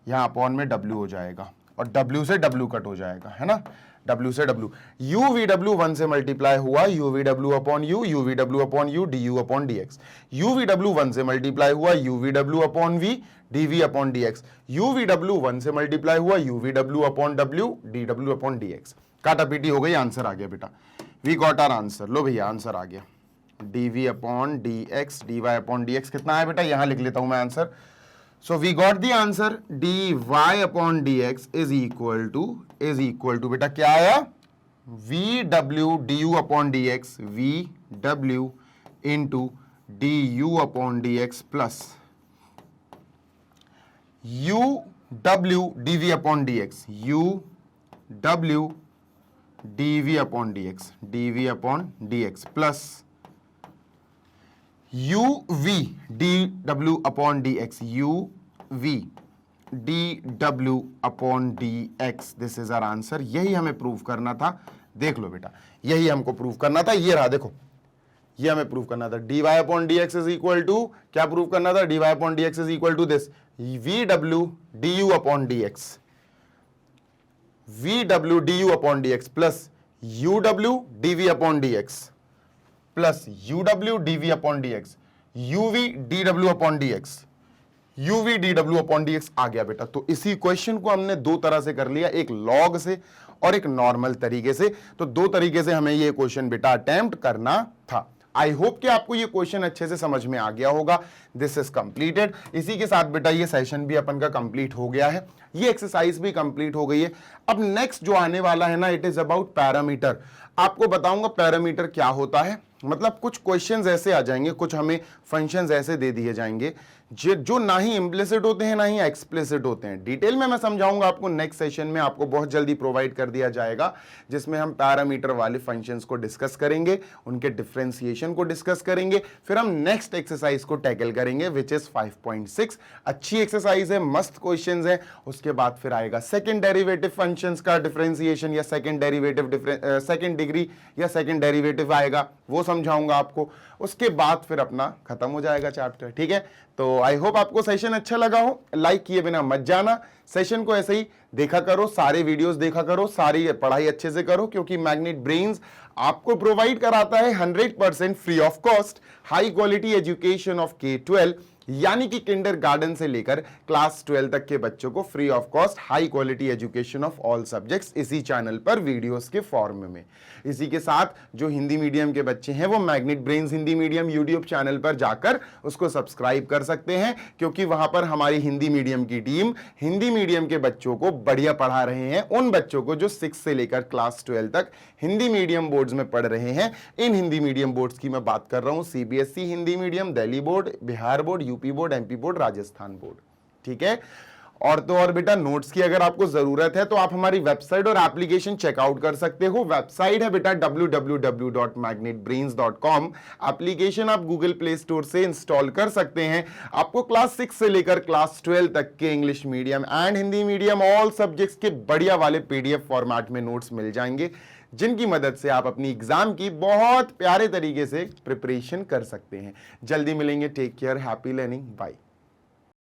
यहाँ अपॉन में w हो जाएगा, और w से w कट हो जाएगा, है ना, w से w, u v w 1 से मल्टीप्लाई हुआ, u v w upon u du upon dx, u v w 1 से मल्टीप्लाई हुआ, u v w upon v dv upon dx, u v w 1 से मल्टीप्लाई हुआ, u v w upon w dw upon dx। काटा PT हो गई, answer आ गया बेटा, वी गॉट आवर आंसर, लो भैया आंसर आ गया, dv upon dx dy upon dx कितना है बेटा, यहां लिख लेता हूं मैं answer, so we got the answer, dy upon dx is equal to बेटा क्या आया, vw du upon dx, vw into du upon dx plus uw dv upon dx, uw dv upon dx plus uv dw upon dx, uv dw upon dx, this is our answer. यही हमें prove करना था, देख लो बेटा, यही हमको prove करना था, ये रहा देखो, ये हमें प्रूव करना था, dy upon dx is equal to, क्या प्रूव करना था, dy upon dx is equal to this, vw du upon dx, vw du upon dx plus uw dv upon dx plus uw dv upon dx, uv dw upon dx, uv dw upon dx आ गया बेटा। तो इसी question को हमने दो तरह से कर लिया, एक लॉग से और एक नॉर्मल तरीके से, तो दो तरीके से हमें ये क्वेश्चन बेटा अटेम्प्ट करना था। आई होप कि आपको ये क्वेश्चन अच्छे से समझ में आ गया होगा। This is completed. इसी के साथ बेटा ये सेशन भी अपन का कंप्लीट हो गया है, ये एक्सरसाइज भी कंप्लीट हो गई है। अब नेक्स्ट जो आने वाला है ना, इट इज अबाउट पैरामीटर। आपको बताऊंगा पैरामीटर क्या होता है, मतलब कुछ क्वेश्चंस ऐसे आ जाएंगे, कुछ हमें फंक्शंस ऐसे दे दिए जाएंगे जो ना ही इम्प्लिसिट होते हैं ना ही एक्सप्लिसिट होते हैं। डिटेल में मैं समझाऊंगा आपको, नेक्स्ट सेशन में आपको बहुत जल्दी प्रोवाइड कर दिया जाएगा, जिसमें हम पैरामीटर वाले फंक्शंस को डिस्कस करेंगे, उनके डिफरेंशिएशन को डिस्कस करेंगे, फिर हम नेक्स्ट एक्सरसाइज को टैकल करेंगे विच इज 5.6। अच्छी एक्सरसाइज है, मस्त क्वेश्चंस है। उसके बाद फिर आएगा सेकंड डेरिवेटिव फंक्शंस का डिफरेंशिएशन या सेकंड डेरिवेटिव सेकंड डिग्री या सेकंड डेरिवेटिव आएगा, वो समझाऊंगा आपको, उसके बाद फिर अपना खत्म हो जाएगा चैप्टर, ठीक है। तो आई होप आपको सेशन अच्छा लगा हो, लाइक किए बिना मत जाना, सेशन को ऐसे ही देखा करो, सारे वीडियोस देखा करो, सारी पढ़ाई अच्छे से करो, क्योंकि मैग्नेट ब्रेन्स आपको प्रोवाइड कराता है 100% free of cost high quality education of K-12, यानी कि किंडरगार्टन से लेकर क्लास 12 तक के बच्चों को free of cost high quality education of all subjects इसी चैनल पर वीडियोस के फॉर्म में। इसी के साथ जो हिंदी मीडियम के बच्चे हैं वो magnet brains Hindi medium YouTube channel पर जाकर उसको सब्सक्राइब कर सकते हैं, क्योंकि वहां पर हमारी हिंदी मीडियम की टीम हिंदी मीडियम के बच्चों को बढ़िया पढ़ा रहे हैं, उन बच्चों को जो 6 से लेकर क्लास 12 तक हिंदी मीडियम बोर्ड्स में पढ़ रहे हैं। इन हिंदी मीडियम बोर्ड्स की मैं बात कर रहा हूं, CBSE Hindi medium, Delhi board, Bihar board, UP board, MP board, Rajasthan board, ठीक है। और तो और बेटा नोट्स की अगर आपको जरूरत है तो आप हमारी वेबसाइट और एप्लीकेशन चेकआउट कर सकते हो। वेबसाइट है बेटा www.magnetbrains.com। एप्लीकेशन आप गूगल प्ले स्टोर से इंस्टॉल कर सकते हैं। आपको क्लास 6 से लेकर क्लास 12 तक के English medium and Hindi medium all subjects के बढ़िया वाले PDF फॉर्मेट में नोट्स मिल जाएंगे, जिनकी मदद से आप अपनी एग्जाम की बहुत प्यारे तरीके से प्रिपरेशन कर सकते हैं। जल्दी मिलेंगे, take care, happy learning, bye.